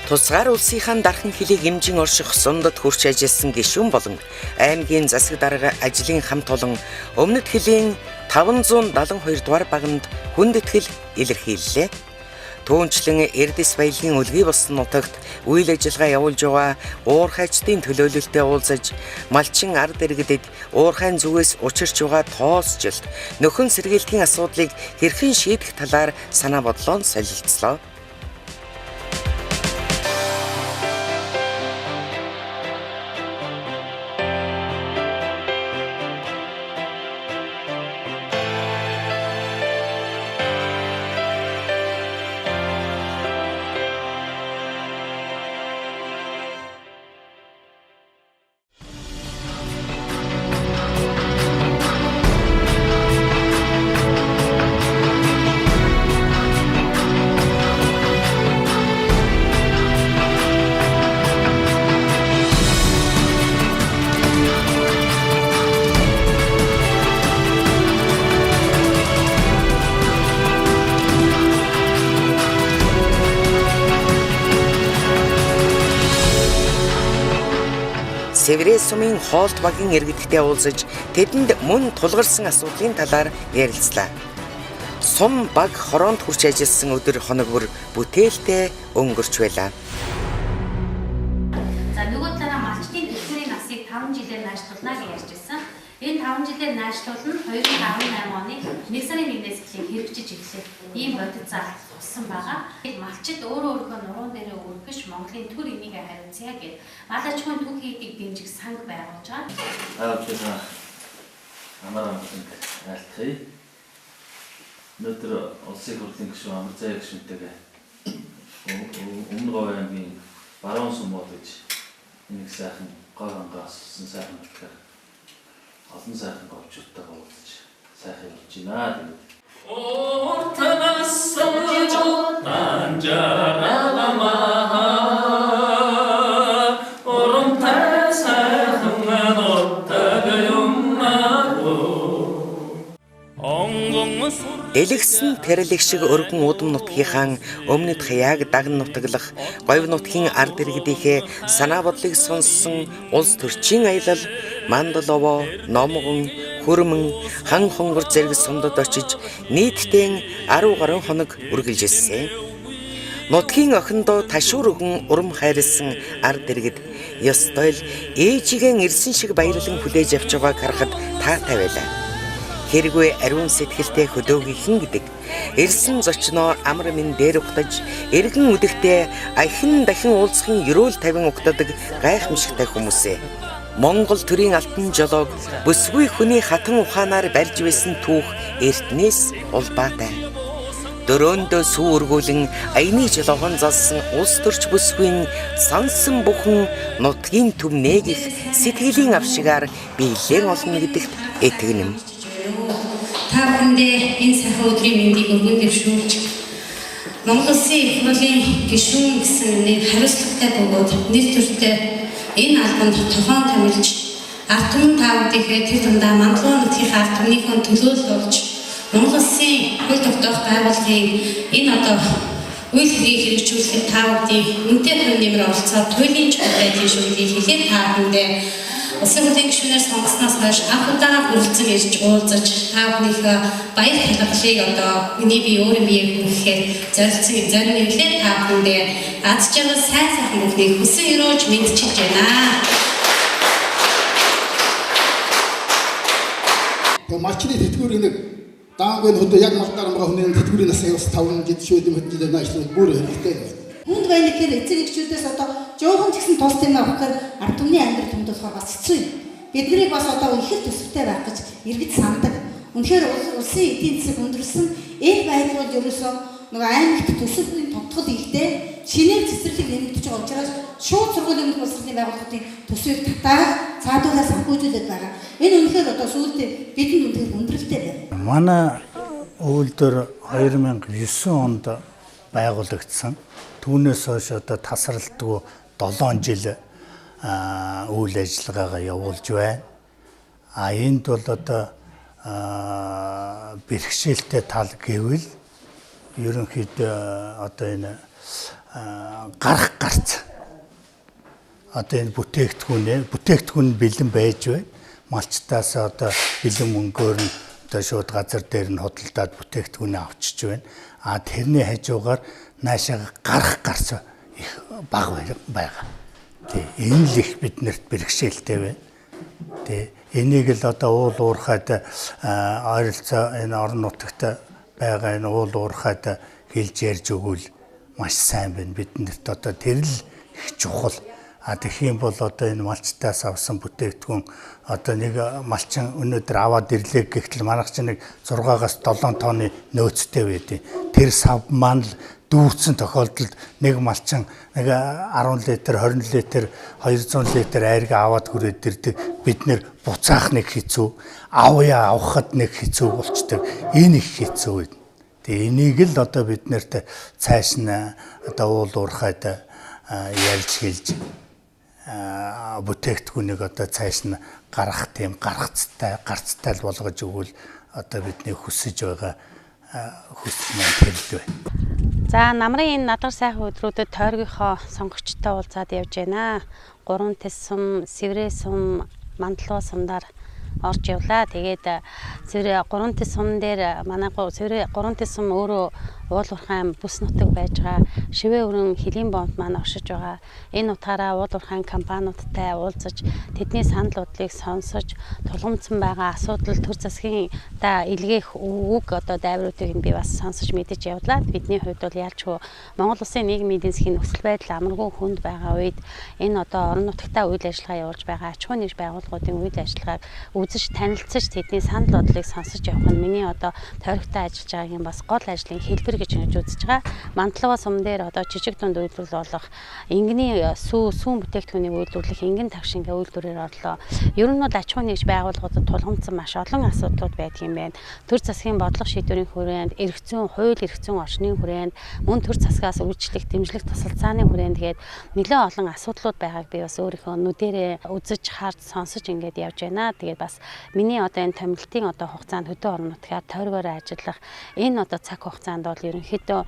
Тусгаар улсынхаа дархан хөлийг хэмжин орших сундад хурч ажилласан гишүүн болон аймгийн засаг дарга ажлын хамт олон өмнөд хөлийн 572 дугаар баганд хүндэтгэл илэрхийллээ. Түүнчлэн Эрдэс баялагын үлгий болсон нутагт үйл ажиллагаа явуулж байгаа уурхайчдын төлөөлөлтөд уулзаж малчин ард иргэдэд уурхайн зүгээс учирч байгаа тоосжилт нөхөн сэргийлтийн асуудлыг хэрхэн шийдэх талаар санаа бодлоо солилцлоо. Северес сумын хоолт багийн иргэдтэй уулзаж тэдэнд мөн тулгарсан асуудлын талаар ярилцлаа. Сум баг хороонд хүрч ажилласан өдөр хоног бүр бүтээлтэй өнгөрч байлаа. За нөгөө талаараа малчдын тэтгэврийн насыг 5 жилээр наашлуулна гэж ярьж байсан. Энэ 5 жилээр наашлуулна 2018 оны 1 сарын 1-ээс эхлэн хэрэгжиж эхлэх ийм бодит зал туссан байгаа. Малчид өөрийнхөө нуруунд дээрээ өргөж Монголын төр энийг хариуцъя гэж малчдын түүх хийдийг дэмжих санг байгуулж байгаа. Аа амараа айлтгая. Өнөөдөр улсын хурлын гишүүн Амар зай гишүүнтэйгээ өмнө говь аймгийн баруун сум гэж нэг сайхан гой хангаас сайхан утгаар олон сайхан говьчуудтайгаа уулзаж сайхан явж байна. Ортанаас сумжууд анжаарамаа оромтай сайхан нотаг юмнаа онгом Дэлгэсэн тэрлэг шиг өргөн удам нутгийнхаа өмнөд хаяаг дагн нутаглах говь нутгийн ард иргэдийнхээ санаа бодлыг сонссон улс төрчийн аялал Мандалово, Номгон, Хүрмэн, Хан хонгор зэрэг сумдад очиж нийтдээ 10 гаруй хоног үргэлжилсэн. Нутгийн охиндоо ташуур өгөн урам хайрлсан ард иргэд ёстой л ээжигээ ирсэн шиг баярлан хүлээж авч байгааг харахад таатай байлаа. Хэрвээ ариун сэтгэлтэй хөдөөгийнхэн гэдэг ирсэн зочноо амар минь дээр угтаж эргэн үдэхтэй ахин дахин уулзахын ерөөл тавин угтадаг гайхамшигтай хүмүүсээ Монгол төрийн алтан жолоог бүсгүй хүний хатан ухаанаар барьж байсан түүх эртнээс улбаатай. Дөрөөндөө сүү өргүүлэн аяны жолоогон залсан улс төрч бүсгүйн сансан бүхэн нутгийн төв нээгих сэтгэлийн авшигаар биелэн олно гэдэгт итгэнэм. Та бүхэндээ энэ сайхан өдрийн мэндийг өргөн дэвшүүлж Монгол Улсын их хурлын гишүүн гэсэн нэг хариуцлагатай бөгөөд нэр төртэй энэ албанд тохон томилж ард түмэн та бүдийнхээ тэр дундаа Мандалуу нутгийн ард түмнийхэн төлөөлөл болж Монгол Улсын хууль тогтоох байгууллагын энэ үйл хэргийг хэрэгжүүлэхэд та бүдийн үнэтэй хувь нэмэр оролцоод туйлын чухал байдлын шүглийг хэлээд та бүхэндээ Улсын хурлын гишүүнээр сонгосноос хойш анх удаа хүрэлцэн ирж уулзаж та бүхнийх баяр талархлыг миний бие өөрийн биеийг хүргэхээр зорилцсон зарим нэвлээд та бүхэндээ аз жаргал сайн сайхан бүхнийг хүсэн өрөөж мэдчилж байна. Тэгээ малчны тэтгэврийн нэг даангүй хөдөө яг малтаар байгаа хүний тэтгэврийн насаа бас 5 жил шүүд юм хэдүүлээ наашлах бүр хэрэгтэй байна. Хүнд байна гэхээр эцэг эхчүүдээс жоохон ч гэсэн тус юм авахаар ард түмний амьдрал хүнд болохоор бас хэцүү юм. Биднийг бас их л төсөвтэй байх гэж иргэд сандаг. Үнэхээр улсын эдийн засаг өндөрлсөн энэ байдлууд ерөөсөө нөгөө аймагт төсөвийн тодтогд ихтэй шинээр цэцэрлэг нэмэгдэж байгаа учраас шууд сургуулийн өмнөх улсын байгууллагын төсвийг татаад цаадуулаа санхүүжүүлээд байгаа. Энэ үнэхээр сүүлдээ бидэнд үнэхээр хүндрэлтэй байна. Манай үйлдвэр 2009 онд байгуулагдсан. Түүнээс хойш тасралтгүй 7 жил үйл ажиллагаагаа явуулж байна. Энд бол бэрхшээлтэй тал гэвэл ерөнхийдөө энэ гарах гарц энэ бүтээгдэхүүн бэлэн байж байна. Малчтаас бэлэн мөнгөөр нь шууд газар дээр нь хөдөлдөөд бүтээгдэхүүнээ авчиж байна. Тэрний хажуугаар наашаа гарах гарц их бага байгаа. Энэ л их биднэрт бэрхшээлтэй байна. Энийг л уул уурхайд ойролцоо энэ орон нутагт байгаа энэ уул уурхайд хэлж ярьж өгвөл маш сайн байна. Биднэрт тэр л их чухал. Тэгэх юм бол энэ малчтаас авсан бүтээгдэхүүн нэг малчин өнөөдөр аваад ирлээ гэхтэл манайх чинь нэг 6-аас 7 тонны нөөцтэй байдیں۔ Тэр сав маань л дүүрсэн тохиолдолд нэг малчин нэг 10 литр, 20 литр, 200 литр айрыг аваад хүрээд ирдэг. Бид нэр буцаах нэг хэцүү, авъя авахад нэг хэцүү болчдөг. Энэ их хэцүү. Энийг л бид нарт цааш нь уул уурхайд ярьж хэлж бүтээгдэхүүнийг цааш нь гарах тийм гарцтай л болгож өгвөл бидний хүсэж байгаа хүсэл маань тэрл байна. За намрын энэ надар сайхан өдрүүдэд тойргийнхоо сонгогчтой уулзаад явж байна. 3 тэс сум, Сэврээ сум, Мандалуу сумдаар орж явлаа. Тэгээд Сэврээ 3 тэс сум дээр манай Сэврээ 3 тэс сум өөрөө уулуурхайн бүс нутаг байж байгаа. Шивээ өрөн хөлийн бомб маань оршиж байгаа. Энэ утгаараа уулуурхайн компаниудтай уулзаж тэдний санал бодлыг сонсож тулгамдсан байгаа асуудал төр засгийн илгээх үг дайвруудыг би бас сонсож мэдэж явлаа. Бидний хувьд бол ялчгүй Монгол Улсын нийгмийн эдийн засгийн нөхцөл байдал амаргүй хүнд байгаа үед энэ орон нутагтаа үйл ажиллагаа явуулж байгаа аж ахуйн нэгж байгууллагуудын үйл ажиллагааг үзэж танилцаж тэдний санал бодлыг сонсож явах нь миний тойрогтой ажиллаж байгаагийн бас гол ажлын хэлбэр гэж ингэж үзэж байгаа. Мандалуу сум дээр жижиг дунд үйлдвэрлэл болох ингэний сүүн бүтээгдэхүүнийг үйлдвэрлэх ингэн тавшингийн үйлдвэрээр орлоо. Ер нь бол аж ахуйн нэгж байгууллагуудад тулгамдсан маш олон асуудлууд байдаг юм байна. Төр засгийн бодлого шийдвэрийн хүрээнд, хууль эрх зүйн орчны хүрээнд, мөн төр засгаас үйлчлэх, дэмжлэх тусалцааны хүрээнд тэгээд нэлээд олон асуудлууд байгааг би бас өөрийнхөө нүдэрээ үзэж, харж, сонсож ингэж явж байна. Тэгээд бас бас миний одоо энэ томилтын одоо хугацаанд хөдөө орон нутгаар тойргоор ажиллах энэ одоо цаг хугацаанд бол ерөнхийдөө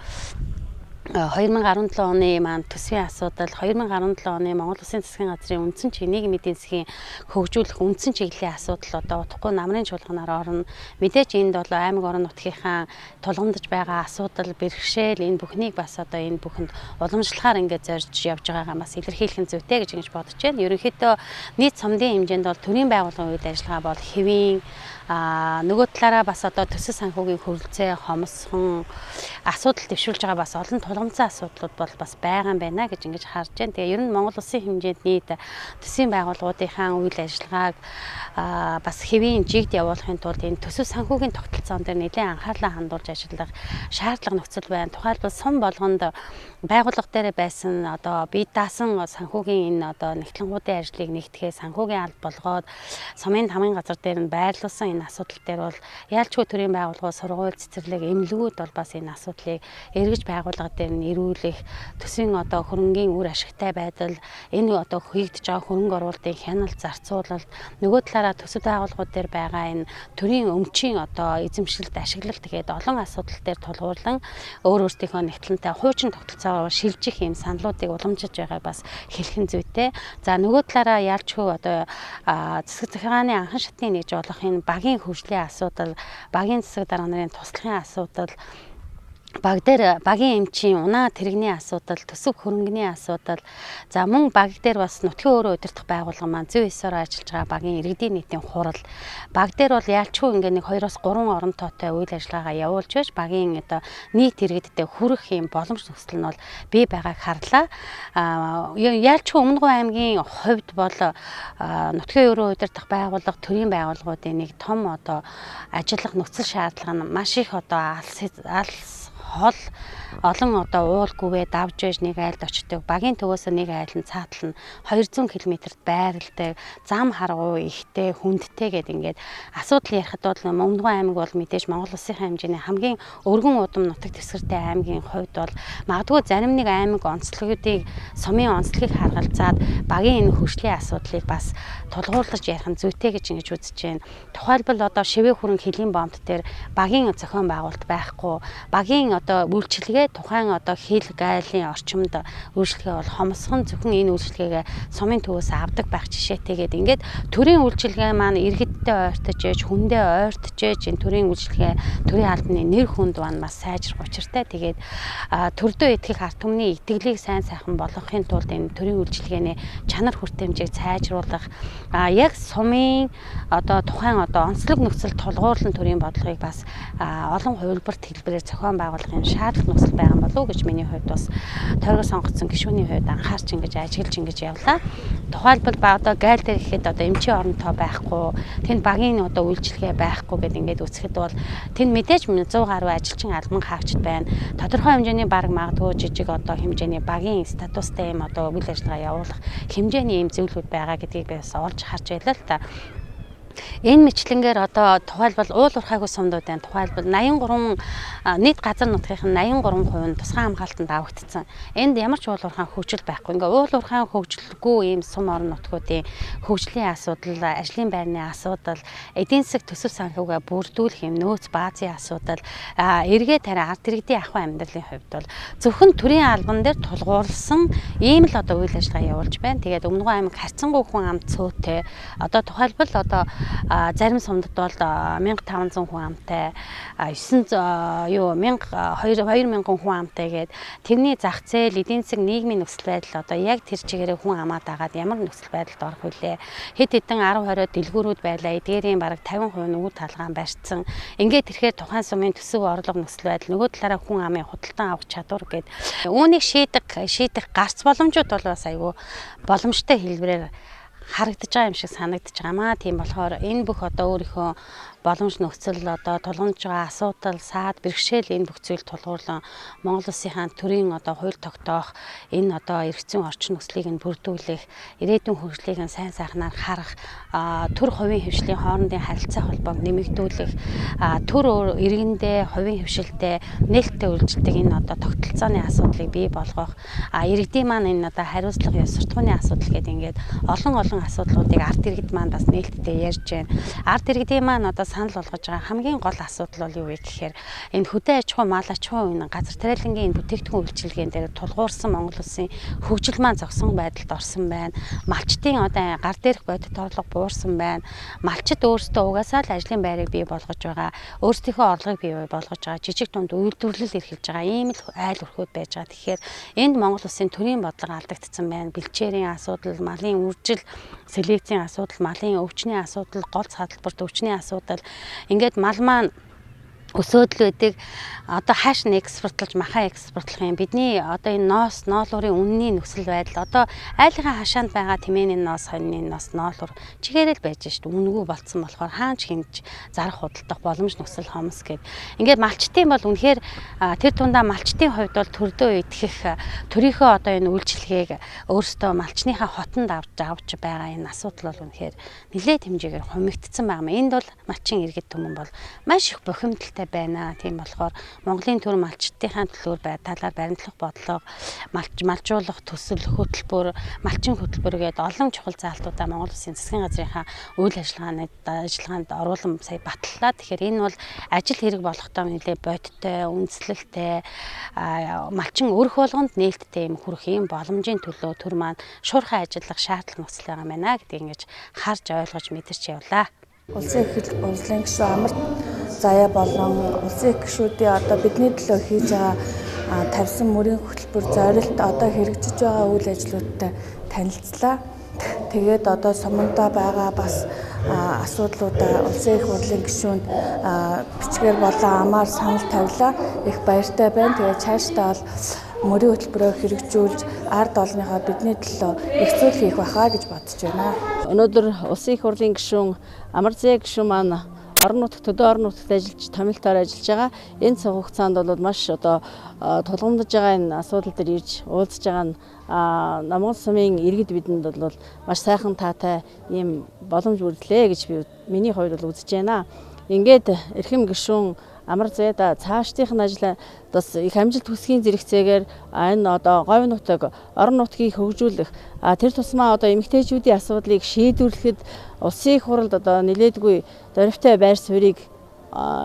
2017 оны маань төсвийн асуудал, 2017 оны Монгол Улсын засгийн газрын үндсэн нийгмийн эдийн засгийн хөгжүүлэх үндсэн чиглэлийн асуудал одоо удахгүй намрын чуулганаар орно. Мэдээж энд бол аймаг орон нутгийнхаа тулгамдж байгаа асуудал, бэрхшээл энэ бүхнийг бас одоо энэ бүхэнд уламжлахаар ингээд зорж явж байгаагаа бас илэрхийлэх нь зүйтэй гэж ингэж бодож байна. Ерөнхийдөө нийт цомдын хэмжээнд бол төрийн байгууллагын үйл ажиллагаа бол хэвийн нөгөө талаараа бас одоо төсөв санхүүгийн хөрөлцөө хомсхон асуудал дэвшүүлж байгаа бас олон тулгамдсан асуудлууд бол бас байгаа юм байна гэж ингэж харж байна. Тэгээ ер нь Монгол Улсын хэмжээнд нийт төсвийн байгууллагуудынхаа үйл ажиллагааг бас хэвийн жигд явуулахын тулд энэ төсөв санхүүгийн тогтолцоон дээр нэлээд анхаарлаа хандуулж ажиллах шаардлага нөхцөл байна. Тухайлбал сум болгонд байгууллага дээр байсан одоо бие даасан санхүүгийн энэ одоо нэгтлэнгуудын ажлыг нэгтгэхээ санхүүгийн алба болгоод сумын тамгын газар дээр нь байрлуулсан энэ асуудал дээр бол яалчгүй төрийн байгууллага сургууль цэцэрлэг эмнэлгүүд бол бас энэ асуудлыг эргэж байгууллага дээр нь эрүүлэх төсвийн одоо хөрөнгийн үр ашигтай байдал энэ одоо хийгдэж байгаа хөрөнгө оруулалтын хяналт зарцуулалт нөгөө талаараа төсөв байгууллагууд дээр байгаа энэ төрийн өмчийн одоо эзэмшилт ашиглалт тэгээд олон асуудал дээр тулгуурлан өөр өөртөөхөө нэгтлэнтэй хуучин тогтолцоогоор шилжих юм саналуудыг уламжиж байгаа бас хэлхэн зүйтэй. За нөгөө талаараа яалчгүй одоо засаг захиргааны анхан шатны нэгж болох энэ багийн хөгжлийн асуудал, багийн засаг дарга нарын туслахын асуудал, баг дээр багийн эмчийн унаа тэрэгний асуудал, төсөв хөрөнгөний асуудал. За мөн баг дээр бас нутгийн өөрөө удирдах байгууллага маань зөв ёсоор ажиллаж байгаа багийн иргэдийн нийтийн хурал. Баг дээр бол яалчгүй ингээ нэг 2-3 орон тоотой үйл ажиллагаагаа явуулж байж багийн одоо нийт иргэдтэй хүрэх юм боломж нөхцөл нь бол бий байгааг харлаа. Яалчгүй Өмнөдгөө аймгийн хувьд бол нутгийн өөрөө удирдах байгууллага, төрийн байгууллагуудын нэг том одоо ажиллах нөхцөл шаардлага нь маш их одоо хол олон одоо уулгүйгээ давж байж нэг айлд очдог. Багийн төвөөс нэг айл нь цаатлан 200 км-т байрладаг, зам харгуй ихтэй, хүндтэй гэд ингээд асуудал ярихад бол Өмнөдгөө аймаг бол мэдээж Монгол Улсынхаа хэмжээний хамгийн өргөн удам нутаг дэвсгэртэй аймгийн хувьд бол магадгүй зарим нэг аймаг онцлогуудыг сумын онцлогийг харгалзаад багийн энэ хөгжлийн асуудлыг бас тулгуурлаж ярих нь зүйтэй гэж ингэж үзэж байна. Тухайлбал одоо шивээ хөрөнгө хөлийн бомт дээр багийн зохион байгуулалт байхгүй, багийн одоо үйлчилгээ тухайн одоо хил гайлын орчимд үйлчилгээ бол хомсхон зөвхөн энэ үйлчилгээгээ сумын төвөөс авдаг байх жишээтэйгээд ингээд төрийн үйлчилгээ маань иргэдтэй ойртож ээж, хүндээ ойртож ээж энэ төрийн үйлчилгээ, төрийн албаны нэр хүнд маань бас сайжрах учиртай. Тэгээд төрдөө итгэх ард түмний итгэлийг сайн сайхан болгохын тулд энэ төрийн үйлчилгээний чанар хүртээмжийг сайжруулах, яг сумын одоо тухайн одоо онцлог нөхцөл тулгуурлан төрийн бодлогыг бас олон хувилбарт хэлбэрээр зохион байгуулах юм шаардлага нөхцөл байгаа юм болов уу гэж миний хувьд бас тойрог сонгогдсон гишүүний хувьд анхаарч ингэж ажиллаж ингэж явлаа. Тухайлбал одоо гайл дээр ихэд одоо эмчийн оронтой байхгүй, тэнд багийн одоо үйлчилгээ байхгүй гэдэг ингээд үсгэд бол тэнд мэдээж 100 гаруй ажилчин албан хаагчд байна. Тодорхой хэмжээний баг магадгүй жижиг одоо хэмжээний багийн статустай юм одоо үйл ажиллагаа явуулах хэмжээний юм зөвлөгүүд байгаа гэдгийг би бас олж харж байлаа л та. Энэ мэтлэнгээр одоо тухайлбал уул уурхайгүй сумдууд байна. Тухайлбал 83 нийт газар нутгийн 83% нь тусгай хамгаалтанд авагдсан. Энд ямар ч уул уурхай хөгжил байхгүй. Ингээ уул уурхай хөгжилгүй ийм сум орон нутгуудын хөгжлийн асуудал, ажлын байрны асуудал, эдийн засаг төсөв санхүүгээ бүрдүүлэх юм нөөц баазын асуудал, эргээ тариа ард иргэдийн ахуй амьдралын хувьд бол зөвхөн төрийн албан дээр тулгуурласан ийм л одоо үйл ажиллагаа явуулж байна. Тэгээд Өмнөдгөө аймаг харьцангуй хүн амт цөөтэй. Одоо тухайлбал одоо зарим сумдад бол 1500 хүн амтай, 2000 хүн амтай гээд тэрний зах зээл, эдийн засаг, нийгмийн нөхцөл байдал одоо яг тэр чигээрээ хүн амаад агаад ямар нөхцөл байдалд орох вүлээ. Хэд хэдэн 10-20 дэлгүүрүүд байлаа. Эдгээрийн бараг 50% нөгөө талгаан барьцсан. Ингээд тэрхээр тухайн сумын төсөв орлого нөхцөл байдал нөгөө талаараа хүн амын худалдан авах чадвар гээд үүнийг шийдэх гарц боломжууд бол бас айгүй боломжтой хэлбэрээр харагдаж байгаа юм шиг санагдаж байгаамаа. Тийм болохоор энэ бүх одоо өөрийнхөө боломж нөхцөл одоо тулгамж байгаа асуудал, саад, бэрхшээл энэ бүх зүйл тулгуурлан Монгол Улсынхаа төрийн одоо хууль тогтоох энэ одоо эрх зүйн орчин нөхцөлийг нь бүрдүүлэх, ирээдүйн хөгжлийг нь сайн сайхнаар харах, төр хувийн хвшлийн хоорондын харилцаа холбоог нэмэгдүүлэх, төр иргэндээ хувийн хвшилтэй нээлттэй үйлчлдэг энэ одоо тогтолцооны асуудлыг бий болгох, иргэдийн маань энэ одоо хариуцлага ёс суртахууны асуудал гэдэг ингээд олон асуудлуудыг ард иргэд маань бас нээлттэй ярьж байна. Ард иргэдийн маань одоо санал болгож байгаа хамгийн гол асуудал бол юу вэ гэхээр энэ хөдөө аж ахуй, мал аж ахуй, энэ газар тариалангийн бүтээгдэхүүн үйлчилгээнд дээр тулгуурсан Монгол Улсын хөгжил маань зогсон байдалд орсон байна. Малчтын одоо гар дээрх бодит орлого буурсан байна. Малчид өөрсдөө угаасаа л ажлын байрыг бий болгож байгаа, өөрсдийнхөө орлогыг бий болгож байгаа, жижиг дунд үйлдвэрлэл эрхэлж байгаа ийм л айл өрхөөд байж байгаа. Тэгэхээр энд Монгол Улсын төрийн бодлого алдагдсан байна. Бэлчээрийн асуудал, малын үржил, селекцийн асуудал, малын өвчний асуудал, гол цааталбарт өвчний асуудал. Ингээд мал маань өсөөдөл байдаг. Одоо хааш нь экспортлож, махаа экспортлох юм. Бидний одоо энэ ноолуурын үнний нөхцөл байдал одоо айлынхаа хашаанд байгаа тэмээний ноос, хоньны ноос, ноолуур чигээрэл байж шүү дээ. Үнэгүй болцсон болохоор хаанч хинж зарах худалдах боломж нөхцөл хомс гэд. Ингээд малчтын бол үнэхээр тэр тундаа малчтын хувьд бол төрдөө идэх төрийнхөө одоо энэ үйлчлэгийг өөрсдөө малчныхаа хотонд авч байгаа энэ асуудал бол үнэхээр нэлээд хэмжээгээр хумигдсан байгаа юм. Энд бол малчин иргэд түмэн бол маш их бухимдалтай байна. Тийм болохоор Монголын төр малчтынхаа төлөөр талаар баримтлах бодлого, малжуулах төсөл, хөтөлбөр, малчин хөтөлбөр гээд олон чухал заалтуудаа Монгол Улсын засгийн газрынхаа үйл ажиллагаанд оруулан сая батллаа. Тэгэхээр энэ бол ажил хэрэг болохдоо нэлээд бодиттой, үндэслэлтэй, малчин өрх болгонд нээлттэй юм хүрэх юм боломжийн төлөө төр маань шуурхай ажиллах шаардлага нөхцөл байгаа юм байна гэдгийг ингэж харж ойлгож мэдэрч явлаа. Улсын их хурлын гишүүн Амар Заяа болон улсын их гишүүдийн одоо бидний төлөө хийж байгаа тавьсан мөрийн хөтөлбөр зорилт одоо хэрэгжиж байгаа үйл ажиллагааттай танилцлаа. Тэгээд одоо сумандаа байгаа бас асуудлуудаа улсын их хурлын гишүүнд бичгээр болон амаар санал тавилаа. Их баяртай байна. Тэгээд цаашдаа бол мөрийн хөтөлбөрөөр хэрэгжүүлж ард олныхоо бидний төлөө их зүйл хийх бахаа гэж бодож байна. Өнөөдөр улсын их хурлын гишүүн Амар Заяа гишүүн маань орон нутагт төдөө орон нутагт ажиллаж томилтоор ажиллаж байгаа. Энэ цаг хугацаанд бол маш одоо тулгамдж байгаа энэ асуудал дээр ирж уулзж байгаа нь Монгол сумын иргэд бидэнд бол маш сайхан таатай ийм боломж бүрдлээ гэж би миний хувьд бол үзэж байна. Ингээд эрхэм гишүүн Амар Заяа цаашдынх нь ажил бас их амжилт хүсгийн зэрэгцээгээр энэ одоо говь нутаг орон нутгийг хөгжүүлэх тэр тусмаа одоо эмэгтэйчүүдийн асуудлыг шийдвэрлэхэд улсын их хурлд одоо нэлээдгүй дөрвтэй байр суурийг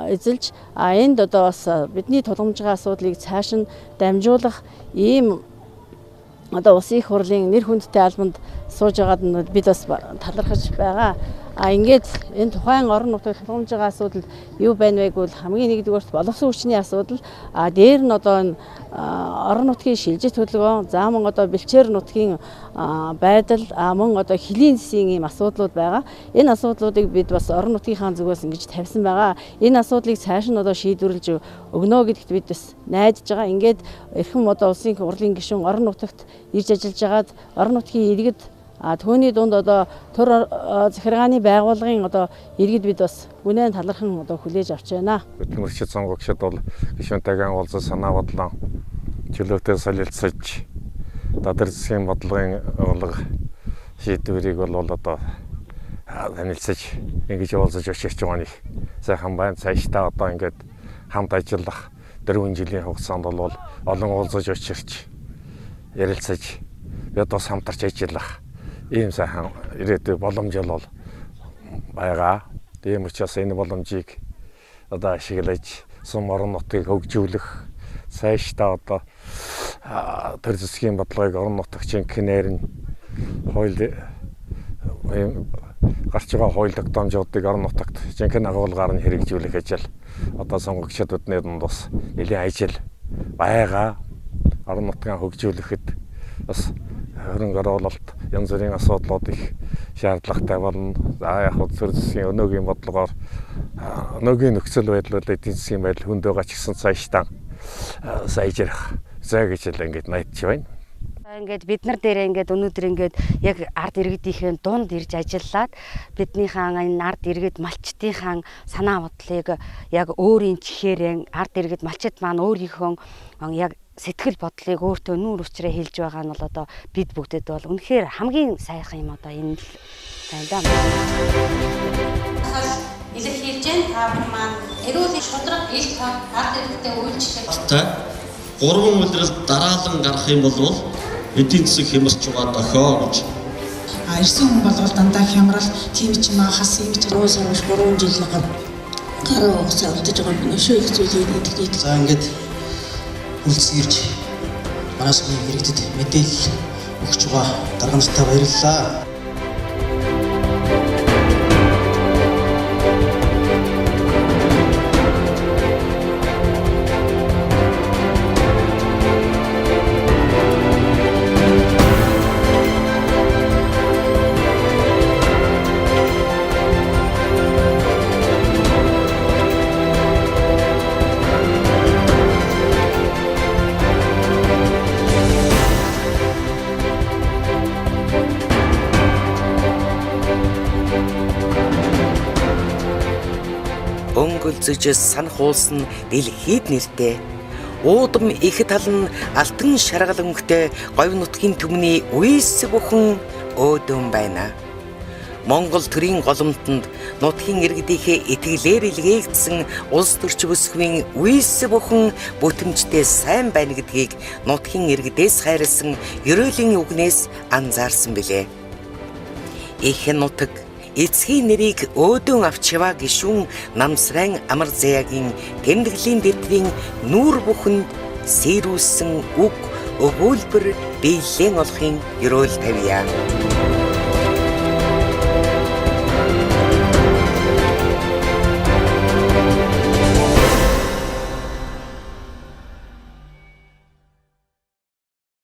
эзэлж энд одоо бас бидний тулгамж байгаа асуудлыг цааш нь дамжуулах ийм одоо улсын их хурлын нэр хүндтэй албанд сууж байгаад нь бид бас талархаж байгаа. Ингээд энэ тухайн орон нутгийн тулгамж байгаа асуудал юу байна вэ гэвэл хамгийн нэгдүгээрт боловсон хүчний асуудал, дээр нь одоо энэ орон нутгийн шилжих төлөвлөгөө, зааман одоо бэлчээр нутгийн байдал, мөн одоо хөлийн засгийн ийм асуудлууд байгаа. Энэ асуудлуудыг бид бас орон нутгийнхаа зүгээс ингэж тавьсан байгаа. Энэ асуудлыг цааш нь одоо шийдвэрлэж өгнө гэдэгт бид бас найдаж байгаа. Ингээд эрхэм одоо улсын хурлын гишүүн орон нутагт ирж ажиллаж байгаад орон нутгийн иргэд түүний дунд одоо төр захиргааны байгууллагын одоо иргэд бид бас үнэн талархан одоо хүлээж авч байна. Тэнгэрчид сонгогчид бол гишүүнтэйгээ уулзаж санаа бодлоо чөлөөтэй солилцож тэр засгийн бодлогын шийдвэрийг бол одоо танилцаж ингэж уулзаж очирч байгаа нэг сайхан байна. Цаашдаа одоо ингээд хамт ажиллах 4 жилийн хугацаанд бол олон уулзаж очирч ярилцаж бид бас хамтарч ажиллах ийм сайхан ирээдүйн боломж бол байгаа. Тийм учраас энэ боломжийг одоо ашиглаж сум орон нутгийг хөгжүүлэх, цаашдаа одоо төр засгийн бодлогыг орон нутагчийн кинээр нь хууль гарч байгаа хууль тогтоомжуудыг орон нутагт жинхэнэ агуулгаар нь хэрэгжүүлэх ажил одоо сонгогчдод бидний дунд бас нэлээд ажил байгаа. Орон нутгаа хөгжүүлэхэд бас хөрөнгө оруулалт янз бүрийн асуудлууд их шаардлагатай болно. Яг төр засгийн өнөөгийн бодлогоор өнөөгийн нөхцөл байдлууд эдийн засгийн байдал хүнд байгаа ч гэсэн цаашдаа сайжрах зай гэж л ингэж найдаж байна. Ингээд бид нар дээр ингээд өнөөдөр ингээд яг ард иргэдийнхээ дунд ирж ажиллаад биднийхээ энэ ард иргэд малчдынхаа санаа бодлыг яг өөрийн чихээр ард иргэд малчд маань өөрийнхөө яг сэтгэл бодлыг өөртөө нүүр учраа хэлж байгаа нь бол одоо бид бүгдэд бол үнэхээр хамгийн сайхан юм одоо энэ л байна да. Илэрхийлж та бүхэн маань эрүүл шудраг ил тод ард иргэдэд үйлчлэх. 3 улирал дараалан гарах юм бол эдийн засаг хямрч байгаа дохио гэж. Ирсэн хүн болгол дандаа хямрал тийм ч юм хас юм ч уус амш 3 жил гараа уусаа үлдэж байгаа юм шүү их зүйлийг итгэж. За ингээд үлдсэн ирж манаас иргэдэд мэдээлэл өгч байгаа дарга нартаа баярлалаа. Өнгөлзөж санах уулс нь дэлхийд нэртэй. Уудам их тал нь алтан шаргал өнгөтэй говь нутгийн түмний үйс бүхэн өөдөн байна. Монгол төрийн голомтонд нутгийн иргэдийнхээ итгэлээр илгээгдсэн улс төрч бүсгүйн үйс бүхэн бүтэмжтэй сайн байна гэдгийг нутгийн иргэдээс хайрлсан ерөөлийн үгнээс анзаарсан билээ. Их нутаг эцгийн нэрийг өөдөн авч яваа гишүүн Намсран Амар Заяагийн тэмдэглэлийн дэвтэрийн нүүр бүхэнд сэрүүлсэн үг өгүүлбэр биелэн олохын ерөөл тавья.